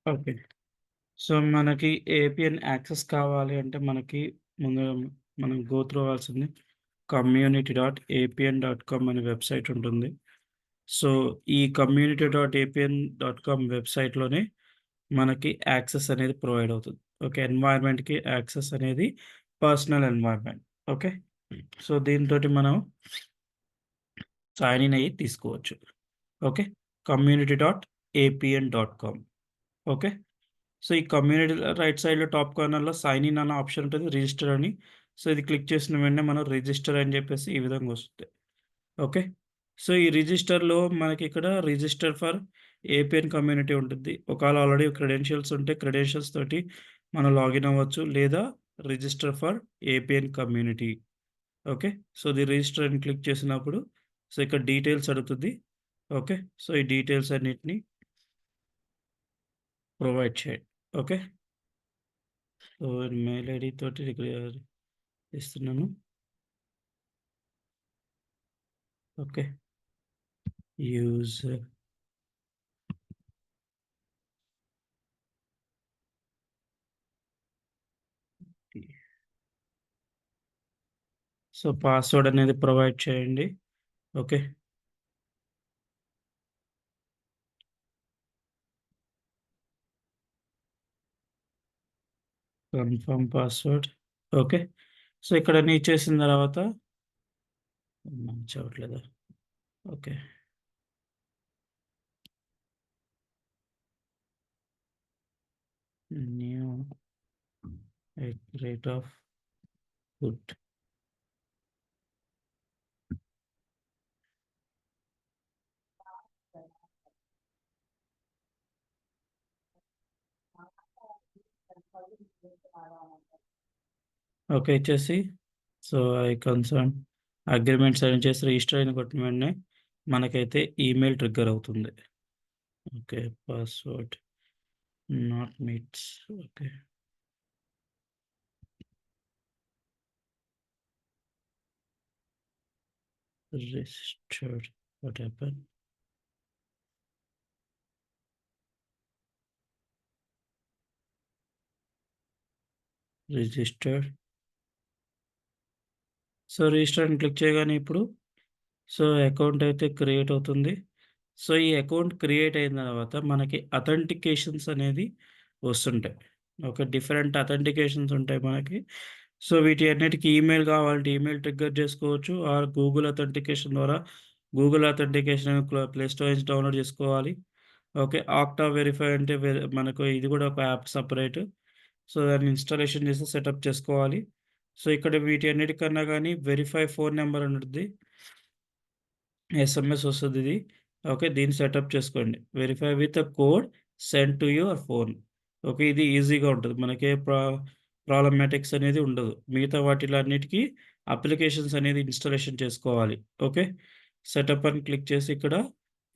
Okay. So, మనకి APN access కావాలి అంటే మనకి ముందు మనం గో త్రూ అవ్వాల్సింది community.apn.com అనే వెబ్‌సైట్ ఉంటుంది. సో, ఈ community.apn.com వెబ్‌సైట్‌లోనే మనకి యాక్సెస్ అనేది ప్రొవైడ్ అవుతుంది. ఓకే. ఎన్వైర్న్‌మెంట్‌కి యాక్సెస్ అనేది పర్సనల్ ఎన్వైర్న్‌మెంట్. ఓకే. సో, దీనితోటి మనం సైన్ ఇన్ అయ్యి తీసుకోవచ్చు. ఓకే. community.apn.com okay. సో, ఈ కమ్యూనిటీ రైట్ సైడ్‌లో టాప్ కార్నర్‌లో సైన్ ఇన్ అన్న ఆప్షన్ ఉంటది. రిజిస్టర్ అని. సో, ఇది క్లిక్ చేసిన వెంటనే మనం రిజిస్టర్ అని చెప్పేసి ఈ విధంగా వస్తుంది. ఓకే. సో, ఈ రిజిస్టర్‌లో మనకిక్కడ రిజిస్టర్ ఫర్ ఏపీఎన్ కమ్యూనిటీ ఉంటుంది. ఒకవేళ ఆల్రెడీ క్రెడెన్షియల్స్ ఉంటే క్రెడెన్షియల్స్ తోటి మనం లాగిన్ అవ్వచ్చు. లేదా register for APN community. Okay. So, ఇది రిజిస్టర్ అని క్లిక్ చేసినప్పుడు సో, ఇక్కడ డీటెయిల్స్ అడుగుతుంది. ఓకే. సో, ఈ డీటెయిల్స్ అన్నిటిని ప్రొవైడ్ చేయండి. ఓకే. సో, మెయిల్ ఐడీ తోటి ఇస్తున్నాను. ఓకే. యూజర్ సో, పాస్వర్డ్ అనేది ప్రొవైడ్ చేయండి. Okay. Confirm password. Okay. So, ఇక్కడ అన్నీ ఇచ్చేసిన తర్వాత మ్యాచ్ అవ్వట్లేదా? Okay. New at rate of good. Okay. ఇచ్చేసి so, I concern agreement sign చేసి రిజిస్టర్ అని కొట్టిన వెంటనే మనకైతే ఈమెయిల్ ట్రిగ్గర్ అవుతుంది. Okay. Password not meets. Okay. Registered. What happen? Registered. So, register అని క్లిక్ చేయగానే ఇప్పుడు సో, అకౌంట్ అయితే క్రియేట్ అవుతుంది. సో, ఈ అకౌంట్ క్రియేట్ అయిన తర్వాత మనకి అథెంటికేషన్స్ అనేది వస్తుంటాయి. ఓకే. డిఫరెంట్ అథెంటికేషన్స్ ఉంటాయి మనకి. సో, వీటి అన్నిటికి ఈమెయిల్ కావాలంటే ఈమెయిల్ ట్రిగ్గర్ చేసుకోవచ్చు. ఆర్ గూగుల్ అథెంటికేషన్ ద్వారా గూగుల్ అథెంటికేషన్ ప్లే స్టోర్ నుంచి డౌన్‌లోడ్ చేసుకోవాలి. ఓకే. ఆక్టా వెరిఫై అంటే మనకు ఇది కూడా ఒక యాప్ సెపరేట్. సో, దాన్ని ఇన్‌స్టాలేషన్ చేసి సెటప్ చేసుకోవాలి. సో, ఇక్కడ వీటి అన్నిటికన్నా గాని వెరిఫై ఫోన్ నంబర్ అని ఉంటది. ఎస్ఎంఎస్ వస్తదిది. ఓకే. దీన్ని సెటప్ చేసుకోండి. Verify with a code send to your phone. Okay. ఇది ఈజీగా ఉంటది. మనకే ప్రాబ్లమాటిక్స్ అనేది ఉండదు. మిగతా వాటిలో అన్నిటికి అప్లికేషన్స్ అనేది ఇన్‌స్టాలేషన్ చేసుకోవాలి. ఓకే. సెటప్ అని క్లిక్ చేసి ఇక్కడ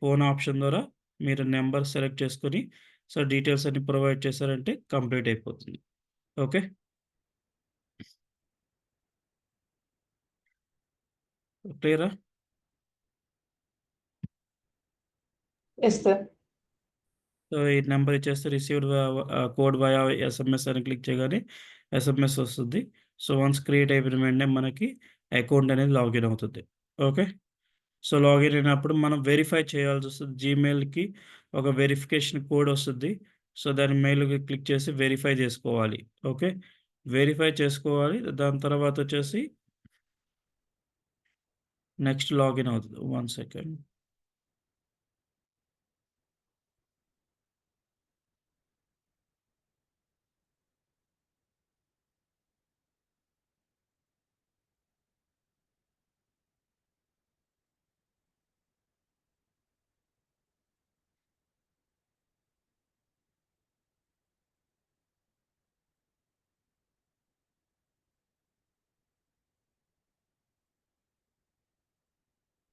ఫోన్ ఆప్షన్ ద్వారా మీరు నంబర్ సెలెక్ట్ చేసుకొని సో, డీటెయిల్స్ అన్ని ప్రొవైడ్ చేశారంటే కంప్లీట్ అయిపోతుంది. ఓకే. క్లియరా? Yes sir. సో, ఈ నంబర్ ఇచ్చేస్తే రిసీవ్డ్ కోడ్ వయా ఎస్ఎంఎస్ అని క్లిక్ చేయగానే ఎస్ఎంఎస్ వస్తుంది. సో, వన్స్ క్రియేట్ అయిపోయిన వెంటనే మనకి అకౌంట్ అనేది లాగిన్ అవుతుంది. ఓకే. సో, లాగిన్ అయినప్పుడు మనం వెరిఫై చేయాల్సొస్తది. జీమెయిల్‌కి ఒక వెరిఫికేషన్ కోడ్ వస్తది. సో, దాని మెయిల్‌కి క్లిక్ చేసి వెరిఫై చేసుకోవాలి. ఓకే. వెరిఫై చేసుకోవాలి. దాని తర్వాతొచ్చేసి నెక్స్ట్ లాగిన్ అవుతది. 1 సెకండ్.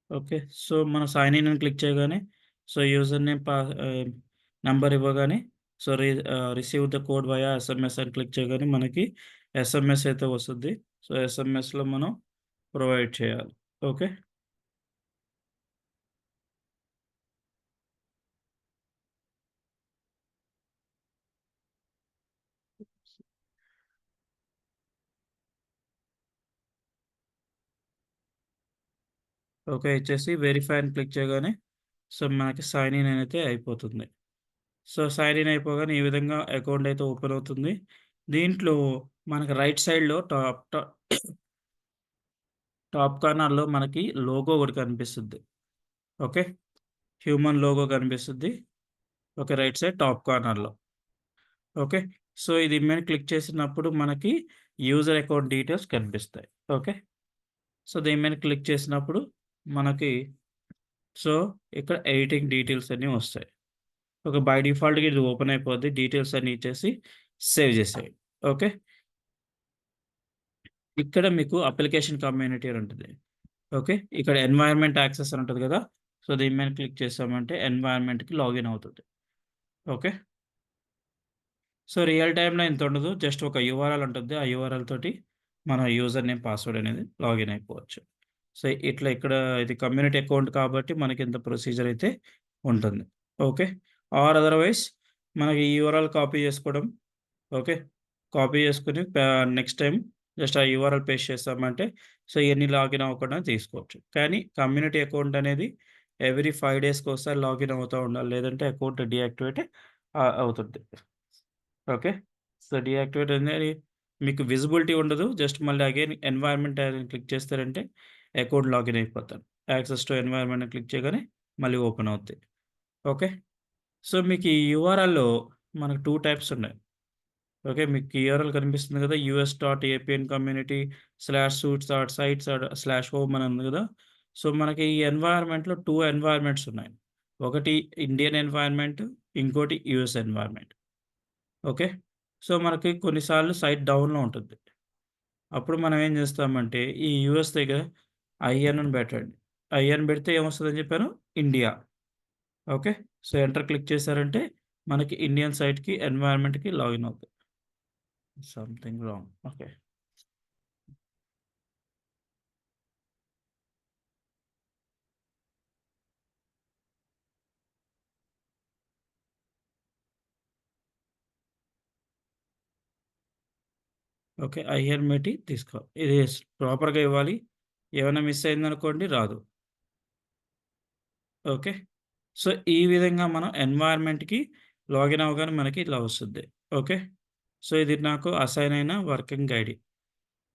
ఓకే. సో, మనం సైన్ ఇన్ అని క్లిక్ చేయగానే సో, యూజర్ నేమ్ నంబర్ ఇవ్వగానే so, receive the code via SMS అని క్లిక్ చేయగానే మనకి ఎస్ఎంఎస్ అయితే వస్తది. సో, ఎస్ఎంఎస్‌లో మనం ప్రొవైడ్ చేయాలి. ఓకే. ఓకే ఇచ్చేసి వెరిఫై అని క్లిక్ చేయగానే సో మనకి సైన్ ఇన్ అయితే అయిపోతుంది. సో సైన్ ఇన్ అయిపోగానే ఈ విధంగా అకౌంట్ అయితే ఓపెన్ అవుతుంది. దీంట్లో మనకి రైట్ సైడ్‌లో టాప్ కార్నర్‌లో మనకి లోగో ఒకటి కనిపిస్తుంది. ఓకే. హ్యూమన్ లోగో కనిపిస్తుంది. ఓకే. రైట్ సైడ్ టాప్ కార్నర్‌లో. ఓకే. సో ఇది మీద క్లిక్ చేసినప్పుడు మనకి యూజర్ అకౌంట్ డీటెయిల్స్ కనిపిస్తాయి. ఓకే. సో దీని మీద క్లిక్ చేసినప్పుడు మనకి సో ఇక్కడ ఎడిటింగ్ డీటెయిల్స్ అన్నీ వస్తాయి. ఓకే. బై డిఫాల్ట్‌గా ఇది ఓపెన్ అయిపోద్ది. డీటెయిల్స్ అన్నీ ఇచ్చేసి సేవ్ చేసేయండి. ఓకే. ఇక్కడ మీకు అప్లికేషన్ కమ్యూనిటీ అని ఉంటది. ఓకే. ఇక్కడ ఎన్వైర్న్మెంట్ యాక్సెస్ అని ఉంటది కదా! సో దీని మీద క్లిక్ చేసామంటే ఎన్వైర్న్మెంట్‌కి లాగిన్ అవుతది. ఓకే. సో రియల్ టైమ్‌లో ఇంత ఉండదు. జస్ట్ ఒక యూఆర్ఎల్ ఉంటుంది. ఆ యూఆర్ఎల్ తోటి మన యూజర్ నేమ్, పాస్వర్డ్ అనేది లాగిన్ అయిపోవచ్చు. సో ఇట్లా ఇక్కడ ఇది కమ్యూనిటీ అకౌంట్ కాబట్టి మనకి ఇంత ప్రొసీజర్ అయితే ఉంటుంది. ఓకే. ఆర్ అదర్‌వైస్ మనకి ఈ యూఆర్ఎల్ కాపీ చేసుకోవడం. ఓకే. కాపీ చేసుకొని నెక్స్ట్ టైమ్ జస్ట్ ఆ యూఆర్ఎల్ పేస్ట్ చేసామంటే సో ఇయన్నీ లాగిన్ అవ్వకుండా తీసుకోవచ్చు. కానీ కమ్యూనిటీ అకౌంట్ అనేది ఎవ్రీ 5 డేస్‌కొకసారి లాగిన్ అవుతా ఉండాలి. లేదంటే అకౌంట్ డీయాక్టివేట్ అవుతుంది. ఓకే. సో డీయాక్టివేట్ అనేది మీకు విజిబిలిటీ ఉండదు. జస్ట్ మళ్ళీ అగైన్ ఎన్వైర్న్మెంట్ అని క్లిక్ చేస్తారంటే అకౌంట్ లాగిన్ అయిపోతారు. యాక్సెస్ టు ఎన్వైర్న్మెంట్ అని క్లిక్ చేయగానే మళ్ళీ ఓపెన్ అవుద్ది. ఓకే. సో మీకు ఈ యూఆర్ఎల్‌లో మనకు 2 టైప్స్ ఉన్నాయి. ఓకే. మీకు యూఆర్ఎల్ కనిపిస్తుంది కదా! యూఎస్.ఏపీఎన్ కమ్యూనిటీ /soots.sites/home అని ఉంది కదా! సో మనకి ఈ ఎన్వైర్న్మెంట్‌లో 2 ఎన్వైర్న్మెంట్స్ ఉన్నాయి. ఒకటి ఇండియన్ ఎన్వైర్న్మెంట్, ఇంకోటి యూఎస్ ఎన్వైర్న్మెంట్. ఓకే. సో మనకి కొన్నిసార్లు సైట్ డౌన్‌లో ఉంటుంది. అప్పుడు మనం ఏం చేస్తామంటే ఈ యూఎస్ దగ్గర ఐఎన్ అని పెట్టండి. ఐఎన్ పెడితే ఏమొస్తదని చెప్పాను? India. Okay. So enter click చేశారంటే మనకి ఇండియన్ సైట్‌కి, ఎన్వైర్న్మెంట్‌కి లాగిన్ అవుద్ది. Something wrong. Okay. Okay. IN పెట్టి తీసుకో. ఇది ప్రాపర్‌గా ఇవ్వాలి. ఏమైనా మిస్ అయిందనుకోండి రాదు. ఓకే. సో ఈ విధంగా మనం ఎన్వైర్న్మెంట్‌కి లాగిన్ అవ్వగానే మనకి ఇట్లా వస్తుంది. ఓకే. సో ఇది నాకు అసైన్ అయిన working ID.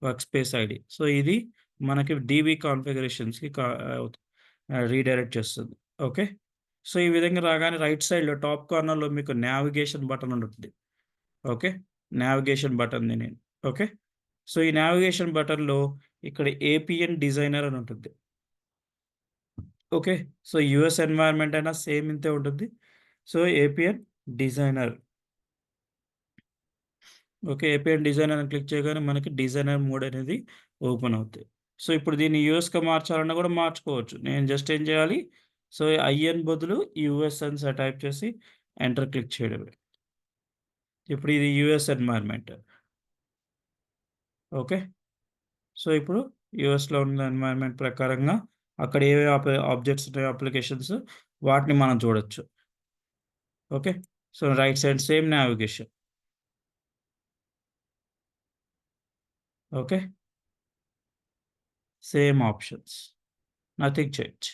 Work space ID. So ఇది మనకి డీబీ కాన్ఫిగరేషన్స్‌కి రీడైరెక్ట్ చేస్తుంది. ఓకే. సో ఈ విధంగా రాగానే రైట్ సైడ్‌లో టాప్ కార్నర్‌లో మీకు నావిగేషన్ బటన్ ఉంటుంది. ఓకే. నావిగేషన్ బటన్‌ని నేను. ఓకే. సో ఈ నావిగేషన్ బటన్‌లో ఇక్కడ ఏపీఎన్ డిజైనర్ అని ఉంటుంది. ఓకే. సో యూఎస్ ఎన్వైర్న్మెంట్ అయినా సేమ్ ఇంతే ఉంటుంది. So APN designer. Okay. APN designer అని క్లిక్ చేయగానే మనకి డిజైనర్ మోడ్ అనేది ఓపెన్ అవుద్ది. సో ఇప్పుడు దీన్ని యూఎస్‌గా మార్చాలన్నా కూడా మార్చుకోవచ్చు. నేను జస్ట్ ఏం చేయాలి? సో ఐఎన్ బదులు యూఎస్ అని టైప్ చేసి ఎంటర్ క్లిక్ చేయడమే. ఇప్పుడు ఇది యూఎస్ ఎన్వైర్న్మెంట్. ఓకే. సో ఇప్పుడు యూఎస్‌లో ఉన్న ఎన్వైర్న్మెంట్ ప్రకారంగా అక్కడ ఏవేవి ఆబ్జెక్ట్స్ ఉన్నాయో అప్లికేషన్స్ వాటిని మనం చూడొచ్చు. Okay. So right side same navigation. Okay. Same options. Nothing change.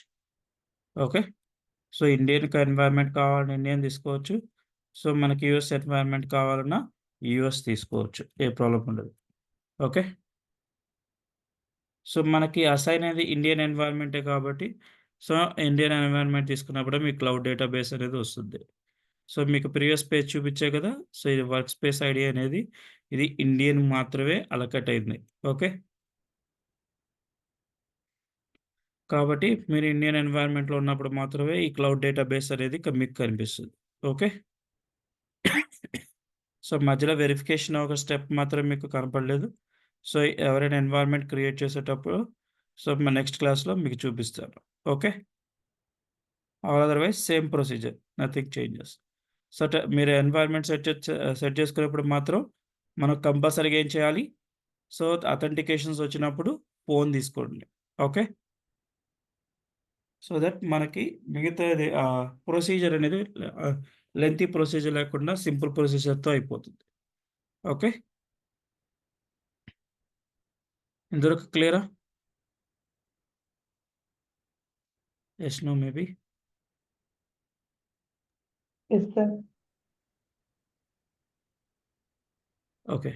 Okay. So ఇండియన్‌కి ఎన్వైర్న్మెంట్ కావాలంటే ఇండియన్ తీసుకోవచ్చు. సో మనకి యూఎస్ ఎన్వైర్న్మెంట్ కావాలన్నా యూఎస్ తీసుకోవచ్చు. ఏ ప్రాబ్లమ్ ఉండదు. ఓకే. సో మనకి అసైన్ అనేది ఇండియన్ ఎన్వైర్న్మెంటే కాబట్టి సో ఇండియన్ ఎన్వైర్న్మెంట్ తీసుకున్నప్పుడే మీకు క్లౌడ్ డేటాబేస్ అనేది వస్తుంది. సో మీకు ప్రీవియస్ పేజ్ చూపించా కదా! సో ఇది వర్క్ స్పేస్ ఐడీ అనేది ఇది ఇండియన్ మాత్రమే అలొకేట్ అయింది. ఓకే. కాబట్టి మీరు ఇండియన్ ఎన్వైర్న్మెంట్‌లో ఉన్నప్పుడు మాత్రమే ఈ క్లౌడ్ డేటాబేస్ అనేది మీకు కనిపిస్తది. ఓకే. సో మధ్యలో వెరిఫికేషన్ ఒక స్టెప్ మాత్రం మీకు కనపడలేదు. సో ఎవరైనా ఎన్వైర్న్మెంట్ క్రియేట్ చేసేటప్పుడు సో నెక్స్ట్ క్లాస్‌లో మీకు చూపిస్తాను. Okay. Or otherwise same procedure. Nothing changes. మీరు ఎన్వైర్న్మెంట్ సెట్ చేసుకునేప్పుడు మాత్రం మనం కంపల్సరీగా ఏం చేయాలి? సో అథెంటికేషన్స్ వచ్చినప్పుడు ఫోన్ తీసుకోండి. ఓకే. సో దట్ మనకి మిగతాది ప్రొసీజర్ అనేది ఆహ్, లెంతీ ప్రొసీజర్ లేకుండా సింపుల్ ప్రొసీజర్‌తో అయిపోతుంది. ఓకే. ఇంతవరకు క్లియరా? Yes, no, maybe. Yes, sir. Okay.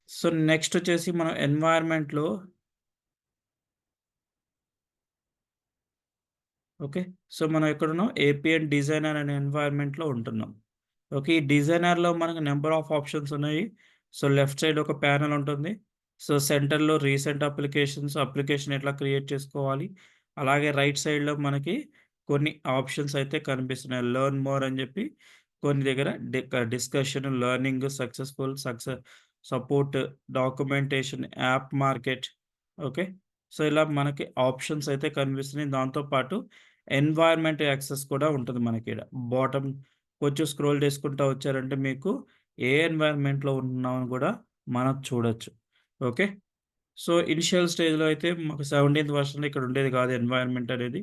So, next వచ్చేసి మనం ఎన్వైర్న్‌మెంట్‌లో ఓకే. సో, మనం ఎక్కడున్నాం? ఏపీఎన్ డిజైనర్ అనే ఎన్వైర్న్‌మెంట్‌లో ఉంటున్నాం. ఓకే. ఈ డిజైనర్‌లో మనకు నంబర్ ఆఫ్ ఆప్షన్స్ ఉన్నాయి. సో, లెఫ్ట్ సైడ్ ఒక ప్యానెల్ ఉంటుంది. సో, సెంటర్‌లో రీసెంట్ అప్లికేషన్ ఎట్లా క్రియేట్ చేసుకోవాలి. అలాగే రైట్ సైడ్‌లో మనకి కొన్ని ఆప్షన్స్ అయితే కనిపిస్తున్నాయి. లెర్న్ మోర్ అని చెప్పి కొన్ని దగ్గర discussion, learning, support, documentation, app market. Okay. So, ఇలా మనకి ఆప్షన్స్ అయితే కనిపిస్తున్నాయి. దాంతో పాటు ఎన్వైర్న్‌మెంట్ యాక్సెస్ కూడా ఉంటుంది మనకీడ. బాటమ్ కొంచెం స్క్రోల్ చేసుకుంటా వచ్చారంటే మీకు ఏ ఎన్వైర్న్‌మెంట్‌లో ఉన్నామని గూడా మనం చూడొచ్చు. ఓకే. సో, ఇనిషియల్ స్టేజ్‌లో అయితే మాకు 17థ్ వెర్షన్‌లో ఇక్కడ ఉండేది కాదు ఎన్వైర్న్‌మెంట్ అనేది.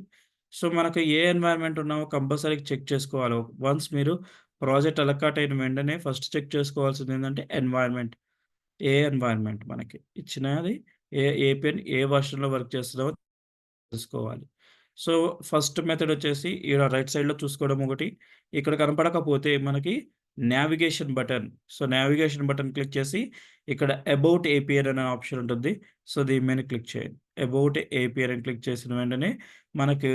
సో, మనకు ఏ ఎన్వైర్న్‌మెంట్ ఉన్నామో కంపల్సరీగా చెక్ చేసుకోవాలి. వన్స్ మీరు ప్రాజెక్ట్ అలకాట్ అయిన వెంటనే ఫస్ట్ చెక్ చేసుకోవాల్సిందేంటంటే ఎన్వైర్న్‌మెంట్. ఏ ఎన్వైర్న్‌మెంట్ మనకి ఇచ్చినది ఏపీఎన్ ఏ వెర్షన్‌లో వర్క్ చేస్తున్నామో తెలుసుకోవాలి. సో, ఫస్ట్ మెథడ్ వచ్చేసి ఈడ రైట్ సైడ్‌లో చూసుకోవడం ఒకటి. ఇక్కడ కనపడకపోతే మనకి navigation button. So, navigation button click చేసి ఇక్కడ అబౌట్ ఏపీఆర్ అనే ఆప్షన్ ఉంటుంది. సో, దీని మీద క్లిక్ చేయండి. అబౌట్ ఏపీఆర్ అని క్లిక్ చేసిన వెంటనే మనకు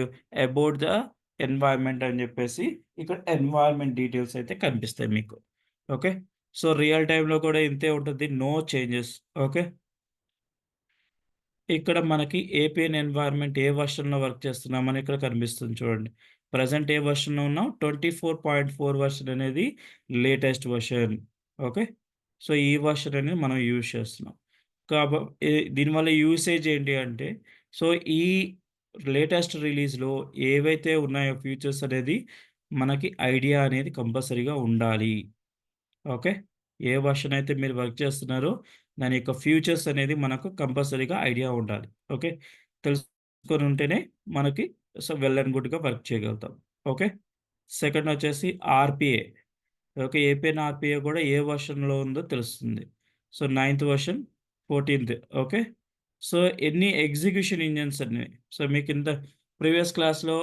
అబౌట్ ద ఎన్వైర్న్మెంట్ అని చెప్పేసి ఇక్కడ ఎన్వైర్న్మెంట్ డీటెయిల్స్ అయితే కనిపిస్తాయి మీకు. ఓకే. సో, రియల్ టైమ్‌లో కూడా ఇంతే ఉంటుంది. No changes. ఓకే. ఇక్కడ మనకి ఏపీఎన్ ఎన్వైర్న్మెంట్ ఏ వెర్షన్‌లో వర్క్ చేస్తున్నామని ఇక్కడ కనిపిస్తుంది చూడండి. ప్రెజెంట్ ఏ వెర్షన్‌లో ఉన్నాం 24.4 వెర్షన్ అనేది లేటెస్ట్ వెర్షన్. ఓకే. సో, ఈ వెర్షన్ అనేది మనం యూజ్ చేస్తున్నాం. కాబ దీనివల్ల యూసేజ్ ఏంటి అంటే, సో, ఈ లేటెస్ట్ రిలీజ్‌లో ఏవైతే ఉన్నాయో ఫీచర్స్ అనేది మనకి ఐడియా అనేది కంపల్సరీగా ఉండాలి. ఓకే. ఏ వెర్షన్ అయితే మీరు వర్క్ చేస్తున్నారో, దాని యొక్క ఫ్యూచర్స్ అనేది మనకు కంపల్సరీగా ఐడియా ఉండాలి. ఓకే. తెలుసుకొని ఉంటేనే మనకి వెల్ అండ్ గుడ్‌గా వర్క్ చేయగలుగుతాం. ఓకే. సెకండ్ వచ్చేసి ఆర్‌పిఏ. ఓకే. ఏపీఎన్ ఆర్‌పిఏ కూడా ఏ వెర్షన్‌లో ఉందో తెలుస్తుంది. సో, 9థ్ వెర్షన్, 14థ్. ఓకే. సో, ఎన్ని ఎగ్జిక్యూషన్ ఇంజిన్స్ ఉన్నాయి. సో, మీకింత ప్రీవియస్ క్లాస్‌లో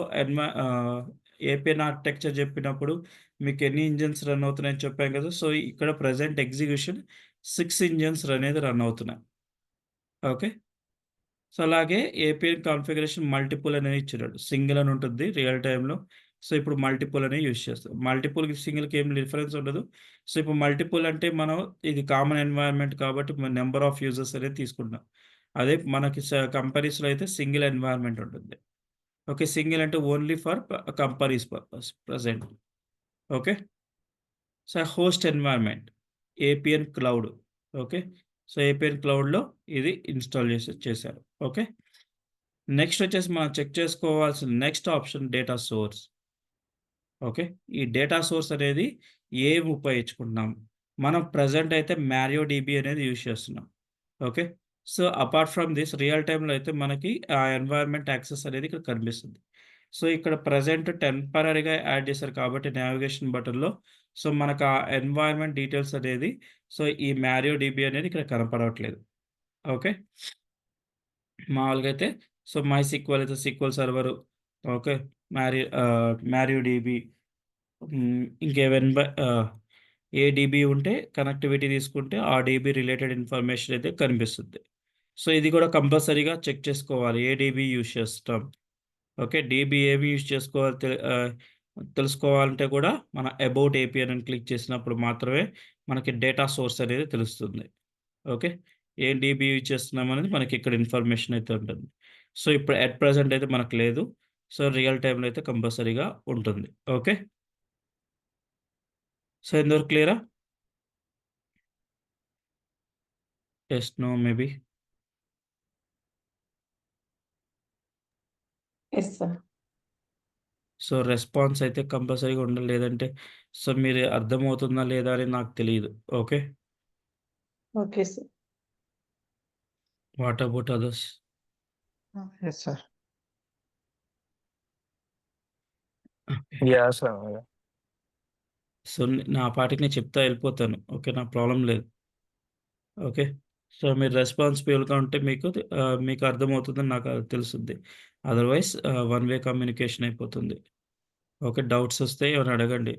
ఏపీఎన్ ఆర్కిటెక్చర్ చెప్పినప్పుడు మీకెన్ని ఇంజిన్స్ రన్ అవుతున్నాయని చెప్పాం కదా! సో, ఇక్కడ ప్రెజెంట్ ఎగ్జిక్యూషన్ 6 ఇంజిన్స్ అనేది రన్ అవుతున్నాయి. ఓకే. సో, అలాగే ఏపీఎన్ కాన్ఫిగరేషన్ మల్టిపుల్ అనేది ఇచ్చినాడు. సింగిల్ అని ఉంటుంది రియల్ టైమ్‌లో. సో, ఇప్పుడు మల్టిపుల్ అని యూజ్ చేస్తాం. మల్టిపుల్‌కి, సింగిల్‌కి ఏం డిఫరెన్స్ ఉండదు. సో, ఇప్పుడు మల్టిపుల్ అంటే మనం ఇది కామన్ ఎన్వైర్న్మెంట్ కాబట్టి నంబర్ ఆఫ్ యూజర్స్ అనేది తీసుకుంటున్నాం. అదే మనకి కంపెనీస్‌లో అయితే సింగిల్ ఎన్వైర్న్మెంట్ ఉంటుంది. ఓకే. సింగిల్ అంటే only for companies purpose present. Okay. So, host environment APN cloud. Okay. So, APN క్లౌడ్‌లో ఇది ఇన్‌స్టాల్ చేశారు. ఓకే. నెక్స్ట్ వచ్చేసి మనం చెక్ చేసుకోవాల్సిన next option data source. Okay. ఈ డేటా సోర్స్ అనేది ఏవి ఉపయోగించుకుంటున్నాం. మనం ప్రెజెంట్ అయితే మారియోడిబి అనేది యూజ్ చేస్తున్నాం. Okay. So, apart from this real టైమ్‌లో అయితే మనకి ఆ ఎన్వైర్న్మెంట్ యాక్సెస్ అనేది ఇక్కడ కనిపిస్తుంది. సో, ఇక్కడ ప్రెజెంట్ టెంపరరీగా యాడ్ చేశారు కాబట్టి నావిగేషన్ బటన్‌లో సో, మనకు ఆ ఎన్వైర్న్మెంట్ డీటెయిల్స్ అనేది సో, ఈ మారియోడిబి అనేది ఇక్కడ కనపడట్లేదు. ఓకే. మామూలుగా అయితే సో, మైసీక్వెల్ అయితే సీక్వెల్ సర్వరు. ఓకే. మారియోడిబి ఏ డీబీ ఉంటే కనెక్టివిటీ తీసుకుంటే ఆ డీబీ రిలేటెడ్ ఇన్ఫర్మేషన్ అయితే కనిపిస్తుంది. సో, ఇది కూడా కంపల్సరీగా చెక్ చేసుకోవాలి. ఏ డీబీ యూజ్ చేస్తాం. ఓకే. డీబీ ఏవి యూజ్ చేసుకోవాలి తెలుసుకోవాలంటే కూడా మన అబౌట్ ఏపీఎన్ అని క్లిక్ చేసినప్పుడు మాత్రమే మనకి డేటా సోర్స్ అనేది తెలుస్తుంది. ఓకే. ఏ డీబీ యూజ్ చేస్తున్నామనేది మనకి ఇక్కడ ఇన్ఫర్మేషన్ అయితే ఉంటుంది. సో, ఇప్పుడు అట్ ప్రెజెంట్ అయితే మనకు లేదు. సో, రియల్ టైమ్‌లో అయితే కంపల్సరీగా ఉంటుంది. ఓకే. సో, ఇంతవరకు క్లియరా? Yes, no, maybe. Yes, sir. So, response అయితే కంపల్సరీగా ఉండాలి. లేదంటే సో, మీరు అర్థమవుతుందా లేదా అని నాకు తెలీదు. Okay. Okay, sir. What about others? Yes, sir. Okay. Yeah, sir. So, నా పాటికి నేను చెప్తా ఎళ్ళిపోతాను. ఓకేనా? ప్రాబ్లమ్ లేదు. ఓకే. సో, మీరు రెస్పాన్సిబుల్‌గా ఉంటే మీకు అర్థమవుతుందని నాకు తెలుసుద్ది. అదర్‌వైస్ వన్ వే కమ్యూనికేషన్ అయిపోతుంది. ఓకే. డౌట్స్ వస్తే ఏమైనా అడగండి.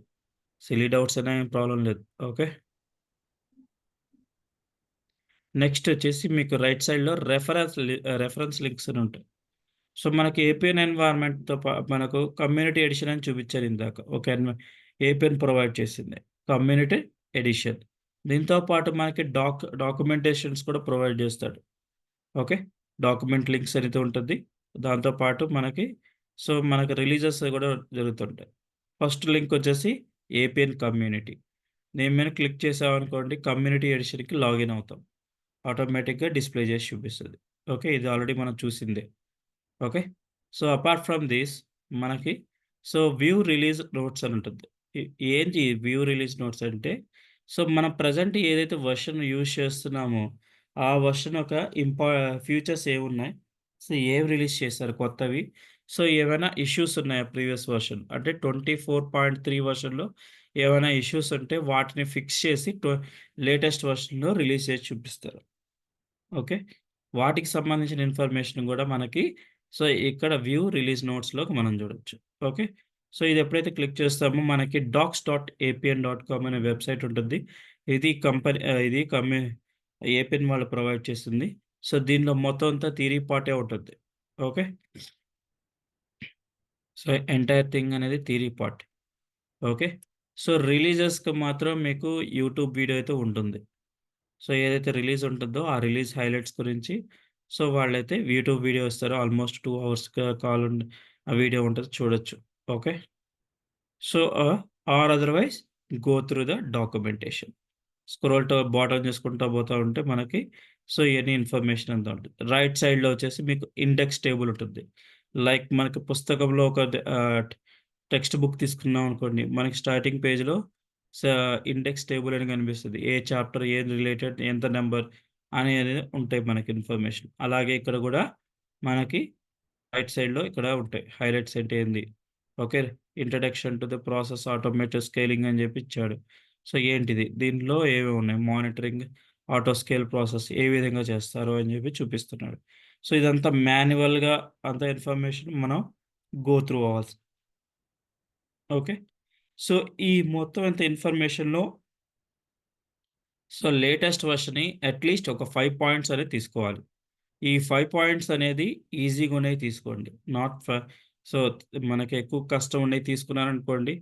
సిల్లీ డౌట్స్ అయినా ఏం ప్రాబ్లమ్ లేదు. ఓకే. నెక్స్ట్ వచ్చేసి మీకు రైట్ సైడ్‌లో రెఫరెన్స్ లింక్స్ అని ఉంటాయి. సో, మనకి ఏపీఎన్ ఎన్వైర్న్‌మెంట్‌తో మనకు కమ్యూనిటీ ఎడిషన్ అని చూపించాను ఇందాక. ఒక ఏపీఎన్ ప్రొవైడ్ చేసింది. Community edition. దీంతో పాటు మనకి డాక్యుమెంటేషన్స్ కూడా ప్రొవైడ్ చేస్తాడు. ఓకే. డాక్యుమెంట్ లింక్స్ అనేది ఉంటుంది. దాంతో పాటు మనకి రిలీజెస్ కూడా జరుగుతుంటాయి. ఫస్ట్ లింక్ వచ్చేసి ఏపీఎన్ కమ్యూనిటీ. దీని మీద క్లిక్ చేసామనుకోండి కమ్యూనిటీ ఎడిషన్‌కి లాగిన్ అవుతాం. ఆటోమేటిక్‌గా డిస్‌ప్లే చేసి చూపిస్తది. ఓకే. ఇది ఆల్రెడీ మనం చూసిందే. Okay. So, apart from this మనకి వ్యూ రిలీజ్ నోట్స్ అని ఉంటుంది. ఎ ఏంటి వ్యూ రిలీజ్ నోట్స్ అంటే, మనం ప్రెజెంట్ ఏదైతే వెర్షన్ యూజ్ చేస్తున్నామో, ఆ వెర్షన్ యొక్క ఫీచర్స్ ఏవున్నాయి? ఏవి రిలీజ్ చేశారు కొత్తవి? ఏవైనా ఇష్యూస్ ఉన్నాయా ప్రీవియస్ వెర్షన్? అంటే 24.3 వెర్షన్‌లో ఏవైనా ఇష్యూస్ ఉంటే వాటిని ఫిక్స్ చేసి లేటెస్ట్ వెర్షన్‌లో రిలీజ్ చేసి చూపిస్తారు. ఓకే. వాటికి సంబంధించిన ఇన్ఫర్మేషన్ గూడా మనకి ఇక్కడ వ్యూ రిలీజ్ నోట్స్‌లోకి మనం జూడొచ్చు. ఓకే. ఇది ఎప్పుడైతే క్లిక్ చేస్తామో మనకి docs.apn.com అనే వెబ్‌సైట్ ఉంటుంది. ఇది ఏపిఎన్ వాళ్ళు ప్రొవైడ్ చేసింది. దీనిలో మొత్తం అంతా థియరీ పార్టే ఉంటుంది. ఓకే. ఎంటైర్ థింగ్ అనేది థియరీ పార్ట్. ఓకే. రిలీజెస్‌కి మాత్రం మీకు యూట్యూబ్ వీడియో అయితే ఉంటుంది. ఏదైతే రిలీజ్ ఉంటుందో, ఆ రిలీజ్ హైలైట్స్ గురించి వాళ్ళైతే యూట్యూబ్ వీడియో ఇస్తారు. ఆల్‌మోస్ట్ 2 అవర్స్ ఆ వీడియో ఉంటది చూడొచ్చు. Okay. So, or otherwise go through the documentation. Bottom చేసుకుంటా పోతా ఉంటే మనకి ఇయన్నీ ఇన్ఫర్మేషన్ అంతా ఉంటుంది. రైట్ సైడ్‌లో వచ్చేసి మీకు ఇండెక్స్ టేబుల్ ఉంటుంది. లైక్ మనకి పుస్తకంలో టెక్స్ట్ బుక్ తీసుకున్నాం అనుకోండి. మనకి స్టార్టింగ్ పేజ్‌లో స ఇండెక్స్ టేబుల్ అని కనిపిస్తది. ఏ చాప్టర్ ఏది రిలేటెడ్, ఎంత నంబర్ అనేది ఉంటాయి మనకి ఇన్ఫర్మేషన్. అలాగే ఇక్కడ గూడా మనకి రైట్ సైడ్‌లో ఇక్కడ ఉంటాయి. హైలైట్స్ అంటే ఏంది? Okay. Introduction to the process automated scaling అని జెప్పి ఇచ్చాడు. ఏంటిది? దీనిలో ఏవేవి ఉన్నాయి? మానిటరింగ్, ఆటో స్కేల్ ప్రాసెస్ ఏ విధంగా చేస్తారు అని జెప్పి చూపిస్తున్నాడు. ఇదంతా మాన్యువల్‌గా అంత ఇన్ఫర్మేషన్ మనం గో త్రూ అవ్వాల్సి ఓకే. సో, ఈ మొత్తం అంత ఇన్ఫర్మేషన్‌లో లేటెస్ట్ వెర్షన్‌ని అట్‌లీస్ట్ ఒక 5 పాయింట్స్ అనేది తీసుకోవాలి. ఈ 5 పాయింట్స్ అనేది ఈజీగా ఉన్నయి తీసుకోండి. నాట్ ఫ సో, మనకి ఎక్కువ కష్టం ఉన్నయి తీసుకున్నారనుకోండి,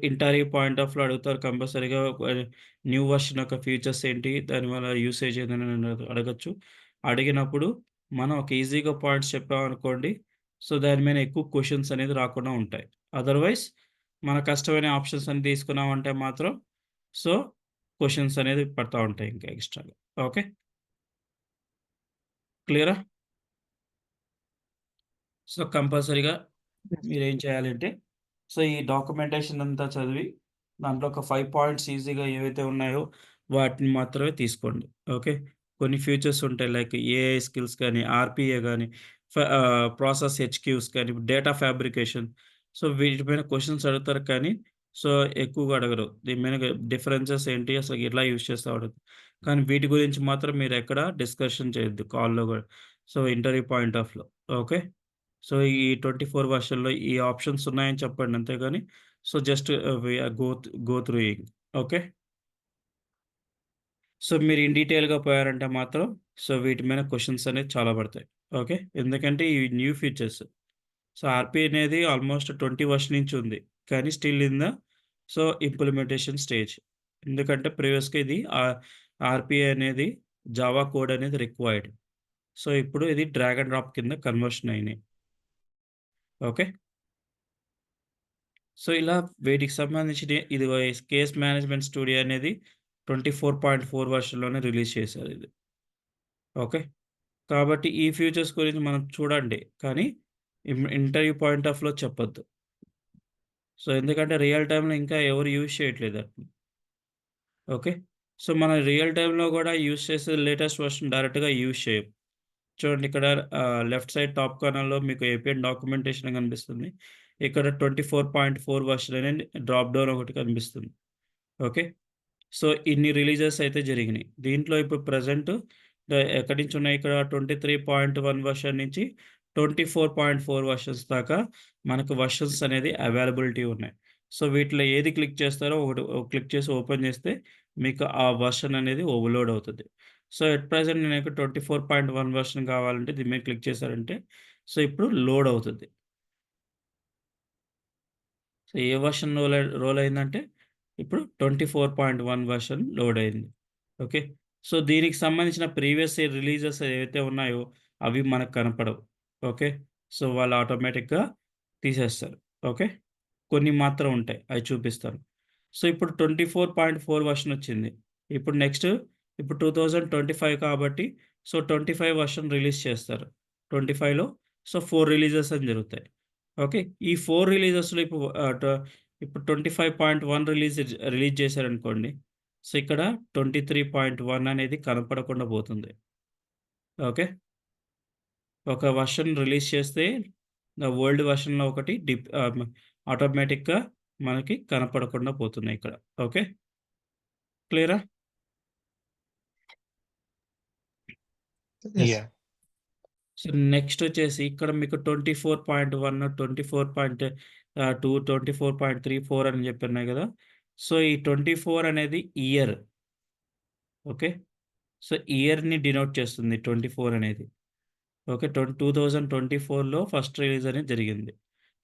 ఇంటర్వ్యూ పాయింట్ ఆఫ్‌లో అడుగుతారు కంపల్సరీగా న్యూ వెర్షన్ యొక్క ఫీచర్స్ ఏంటి? దానివల్ల యూసేజ్ ఏదైనా అడగొచ్చు. అడిగినప్పుడు మనం ఒక ఈజీగా పాయింట్స్ చెప్పామనుకోండి, దాని మీద ఎక్కువ క్వెషన్స్ అనేది రాకుండా ఉంటాయి. అదర్‌వైజ్ మన కష్టమైన ఆప్షన్స్ అన్ని తీసుకున్నామంటే మాత్రం సో, క్వెషన్స్ అనేది పడతా ఉంటాయి ఇంకా ఎక్స్‌ట్రాగా. ఓకే. క్లియరా? కంపల్సరీగా Yes. మీరేం చేయాలంటే, ఈ డాక్యుమెంటేషన్ అంతా చదివి, దాంట్లో ఒక 5 పాయింట్స్ ఈజీగా ఏవైతే ఉన్నాయో, వాటిని మాత్రమే తీసుకోండి. ఓకే. కొన్ని ఫీచర్స్ ఉంటాయి. లైక్ ఏఐ స్కిల్స్ గానీ, ఆర్‌పిఏ గానీ, ప్రాసెస్ హెచ్‌క్యూస్ కానీ, డేటా ఫ్యాబ్రికేషన్. వీటి పైన క్వెషన్స్ అడుగుతారు కానీ, సో, ఎక్కువగా అడగరు. దీని మీద డిఫరెన్సెస్ ఏంటి? అసలు ఎట్లా యూజ్ చేస్తావు అడుగుతారు. కానీ వీటి గురించి మాత్రం మీరెక్కడ డిస్కషన్ చేయొద్దు కాల్‌లో గూడా. ఇంటర్వ్యూ పాయింట్ ఆఫ్‌లో. ఓకే. ఈ 24 వెర్షన్‌లో ఈ ఆప్షన్స్ ఉన్నాయని చెప్పండి అంతేగాని just we are go throwing. Okay. మీరు ఇన్ డీటెయిల్‌గా పోయారంటే మాత్రం వీటి మీద క్వెషన్స్ అనేది చాలా పడతాయి. ఓకే. ఎందుకంటే ఇవి న్యూ ఫీచర్స్. ఆర్‌పీ అనేది ఆల్‌మోస్ట్ 20 వెర్షన్ నుంచి ఉంది. కానీ still in the implementation stage. ఎందుకంటే ప్రీవియస్‌గా ఇది ఆర్‌పీఏ అనేది జావా కోడ్ అనేది రిక్వైర్డ్. ఇప్పుడు ఇది డ్రాగ్ అండ్ డ్రాప్ కింద కన్వర్షన్ అయినాయి. ఓకే. ఇలా వీటికి సంబంధించినయి ఇదిగో కేస్ మేనేజ్‌మెంట్ స్టూడియో అనేది 24.4 వెర్షన్‌లోనే రిలీజ్ చేశారు ఇది. ఓకే. కాబట్టి ఈ ఫీచర్స్ గురించి మనం చూడండి. కానీ ఇంటర్వ్యూ పాయింట్ ఆఫ్‌లో చెప్పొద్దు. ఎందుకంటే రియల్ టైమ్‌లో ఇంకా ఎవరు యూజ్ చేయట్లేదు ఆటిని. ఓకే. మనం రియల్ టైమ్‌లో గూడా యూజ్ చేసే లేటెస్ట్ వెర్షన్ డైరెక్ట్‌గా యూజ్ చేయం. చూడండి ఇక్కడ లెఫ్ట్ సైడ్ టాప్ కార్నర్‌లో మీకు ఏపీఎన్ డాక్యుమెంటేషన్ అని కనిపిస్తుంది. ఇక్కడ 24.4 వెర్షన్ అని డ్రాప్ డౌన్ ఒకటి కనిపిస్తుంది. ఓకే. ఇన్ని రిలీజెస్ అయితే జరిగినాయి. దీంట్లో ఇప్పుడు ప్రెజెంట్ ఎక్కడి నుంచి ఉన్నాయి ఇక్కడ 23.1 వర్షన్ నుంచి 24.4 వర్షన్స్ దాకా మనకు వర్షన్స్ అనేది అవైలబిలిటీ ఉన్నాయి. సో, వీటిలో ఏది క్లిక్ చేస్తారో ఒకటి క్లిక్ చేసి ఓపెన్ చేస్తే మీకు ఆ వర్షన్ అనేది ఓవర్‌లోడ్ అవుతది. సో, ఎట్ ప్రెజెంట్ నేను ఇక్కడ 24.1 వర్షన్ కావాలంటే దీని మీద క్లిక్ చేశారంటే సో, ఇప్పుడు లోడ్ అవుతది. సో, ఏ వర్షన్ రోల్ అయిందంటే ఇప్పుడు 24.1 వర్షన్ లోడ్ అయింది. ఓకే. సో, దీనికి సంబంధించిన ప్రీవియస్ రిలీజెస్ ఏవైతే ఉన్నాయో అవి మనకు కనపడవు. ఓకే. సో, వాళ్ళు ఆటోమేటిక్‌గా తీసేస్తారు. ఓకే. కొన్ని మాత్రం ఉంటాయి. అవి చూపిస్తాను. సో, ఇప్పుడు 24.4 వర్షన్ వచ్చింది. ఇప్పుడు నెక్స్ట్ ఇప్పుడు 2025 కాబట్టి సో, 25 వర్షన్ రిలీజ్ చేస్తారు. 25లో సో, 4 రిలీజెస్ అని జరుగుతాయి. ఓకే. ఈ 4 రిలీజెస్‌లో ఇప్పుడు 25.1 రిలీజ్ చేశారనుకోండి. సో, ఇక్కడ 23.1 అనేది కనపడకుండా పోతుంది. ఓకే. ఒక వర్షన్ రిలీజ్ చేస్తే ఓల్డ్ వర్షన్‌లో ఒకటి ఆటోమేటిక్‌గా మనకి కనపడకుండా పోతున్నాయి ఇక్కడ. ఓకే. క్లియరా? Yes, Yeah. సో, నెక్స్ట్ వచ్చేసి ఇక్కడ మీకు 24.1, 24.34 అని చెప్పున్నాయి గదా! సో, ఈ 24 అనేది ఇయర్. ఓకే. సో, ఇయర్‌ని డినోట్ చేస్తుంది 24 అనేది. ఓకే. 2024లో ఫస్ట్ రిలీజ్ అనేది జరిగింది.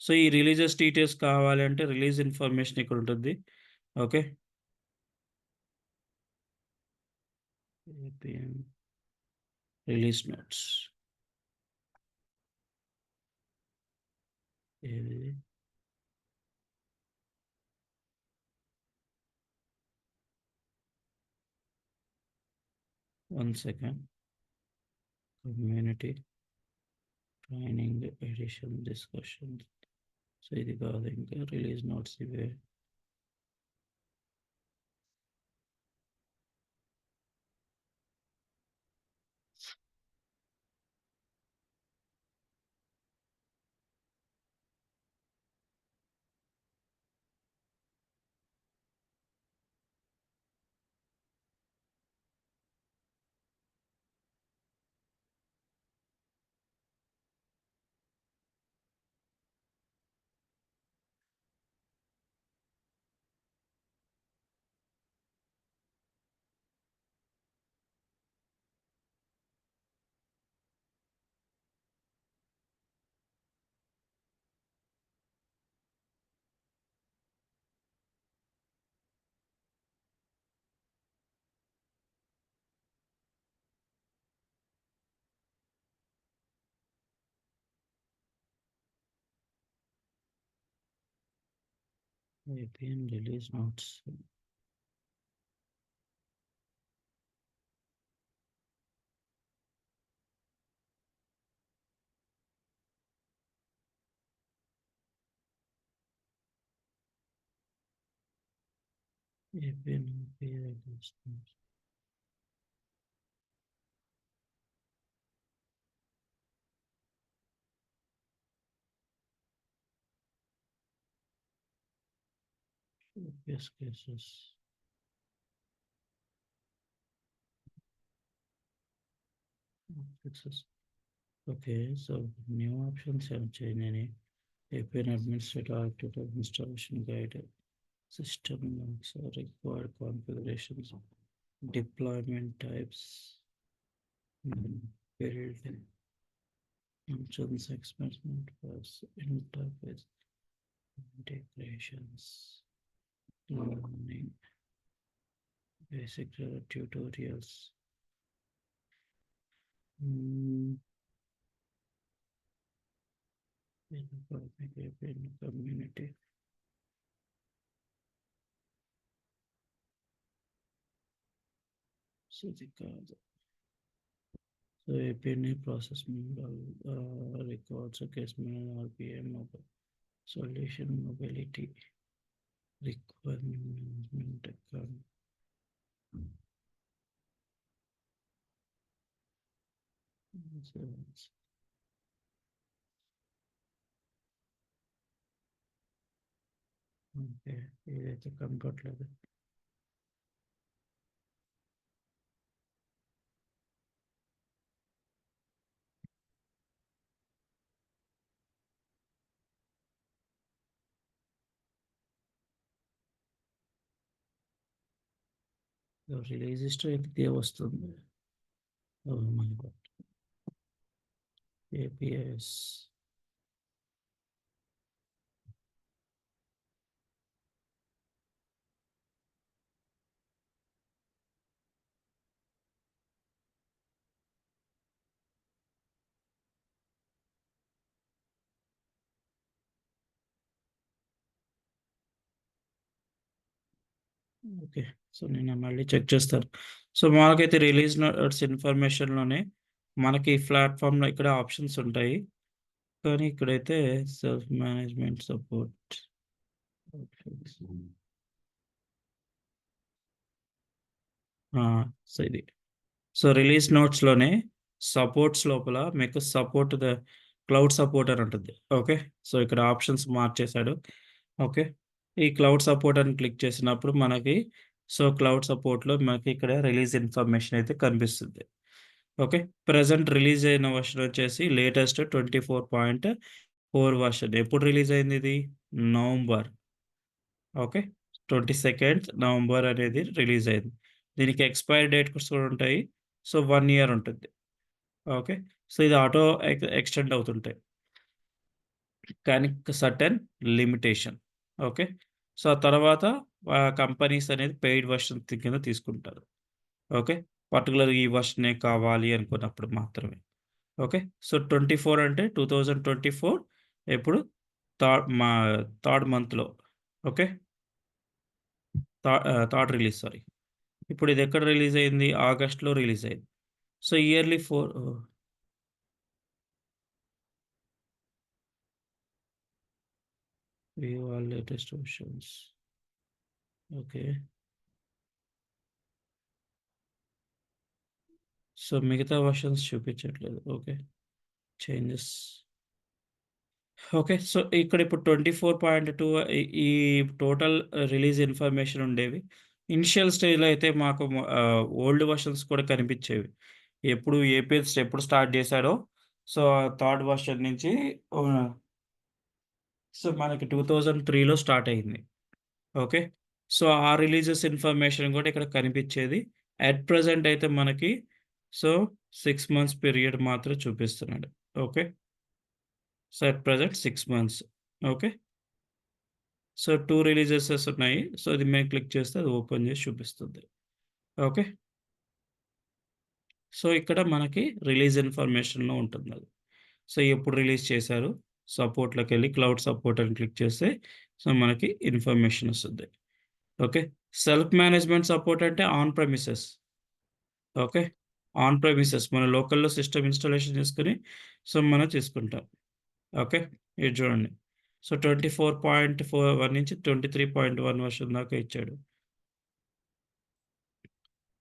సో, ఈ రిలీజెస్ డీటెయిల్స్ కావాలంటే రిలీజ్ ఇన్ఫర్మేషన్ ఇక్కడ ఉంటుంది. ఓకే. APM release notes. ఏది? One second. Community training edition discussion. So, ఇది కాదు ఇంకా రిలీజ్ నోట్స్ ఇవే. APM release notes. APM release notes. Yes, cases. Fixes. Okay, so new options have changed any APN administrator architecture installation guide, system notes or required configurations, deployment types, build functions, experiment was interface, integrations, learning, basic tutorials. Community. So APN process model records case model RPM mobile solution mobility requirement management account. Okay. ఇదైతే కనపడట్లేదు. Release history ఇదే వస్తుంది. Oh my God! APS. Okay. So, నేను మళ్ళీ check చేస్తాను. So, మాకైతే release notes ఇన్ఫర్మేషన్‌లోనే మనకి ప్లాట్‌ఫార్మ్‌లో ఇక్కడ ఆప్షన్స్ ఉంటాయి. కానీ ఇక్కడైతే సెల్ఫ్ మేనేజ్మెంట్ సపోర్ట్ ఆప్షన్స్. ఆ! సో, ఇది. సో, రిలీజ్ నోట్స్‌లోనే సపోర్ట్స్ లోపల మీకు సపోర్ట్ క్లౌడ్ సపోర్ట్ అని ఉంటుంది. ఓకే. సో, ఇక్కడ ఆప్షన్స్ మార్చేసాడు. ఓకే. ఈ క్లౌడ్ సపోర్ట్ అని క్లిక్ చేసినప్పుడు మనకి సో, క్లౌడ్ సపోర్ట్‌లో మనకి ఇక్కడ రిలీజ్ ఇన్ఫర్మేషన్ అయితే కనిపిస్తుంది. ఓకే. ప్రెజెంట్ రిలీజ్ అయిన వర్షన్ వచ్చేసి లేటెస్ట్ 24.4 వర్షన్. ఎప్పుడు రిలీజ్ అయింది ఇది? నవంబర్. ఓకే. 22 నవంబర్ అనేది రిలీజ్ అయింది. దీనికి ఎక్స్‌పైరీ డేట్స్ కూడా ఉంటాయి. సో, 1 ఇయర్ ఉంటుంది. ఓకే. సో, ఇది ఆటో ఎక్స్‌టెండ్ అవుతుంటాయి. కానీ సర్టెన్ లిమిటేషన్. ఓకే. సో, ఆ తర్వాత కంపెనీస్ అనేది పెయిడ్ వర్షన్ కింద తీసుకుంటారు. ఓకే. పర్టిక్యులర్‌గా ఈ వర్షనే కావాలి అనుకున్నప్పుడు మాత్రమే. ఓకే. సో, 24 అంటే 2024 ఎప్పుడు మా థర్డ్ మంత్‌లో. ఓకే. Third release sorry. ఇప్పుడు ఇది ఎక్కడ రిలీజ్ అయింది? ఆగస్ట్‌లో రిలీజ్ అయింది. So, yearly 4 view all latest versions. Okay. So, మిగతా వర్షన్స్ చూపించట్లేదు. ఓకే. చేంజెస్. ఓకే. సో, ఇక్కడ ఇప్పుడు 24.2 ఈ టోటల్ రిలీజ్ ఇన్ఫర్మేషన్ ఉండేవి. ఇనిషియల్ స్టేజ్‌లో అయితే మాకు ఓల్డ్ వర్షన్స్ కూడా కనిపించేవి. ఎప్పుడు ఏపీఎస్ ఎప్పుడు స్టార్ట్ చేశాడో సో, థర్డ్ వర్షన్ నుంచి ఆహ్, సో, మనకి 2003లో స్టార్ట్ అయింది. ఓకే. సో, ఆ రిలీజెస్ ఇన్ఫర్మేషన్ కూడా ఇక్కడ కనిపించేది. అట్ ప్రెజెంట్ అయితే మనకి సో, 6 మంత్స్ పీరియడ్ మాత్రం చూపిస్తున్నాడు. Okay. So, at present 6 months. Okay. So, 2 రిలీజెసెస్ ఉన్నాయి. సో, ఇది మేము క్లిక్ చేస్తే అది ఓపెన్ చేసి చూపిస్తుంది. ఓకే. సో, ఇక్కడ మనకి రిలీజ్ ఇన్ఫర్మేషన్‌లో ఉంటుందది. సో, ఎప్పుడు రిలీజ్ చేశారు? సపోర్ట్‌లోకెళ్ళి క్లౌడ్ సపోర్ట్ అని క్లిక్ చేస్తే సో, మనకి ఇన్ఫర్మేషన్ వస్తుంది. ఓకే. సెల్ఫ్ మేనేజ్మెంట్ సపోర్ట్ అంటే on premises. Okay. On premises మన లోకల్‌లో సిస్టమ్ ఇన్‌స్టాలేషన్ చేసుకొని సో, మనం తీసుకుంటాం. ఓకే. ఇది చూడండి. సో, 24.41 నుంచి 23.1 వర్షన్ దాకా ఇచ్చాడు.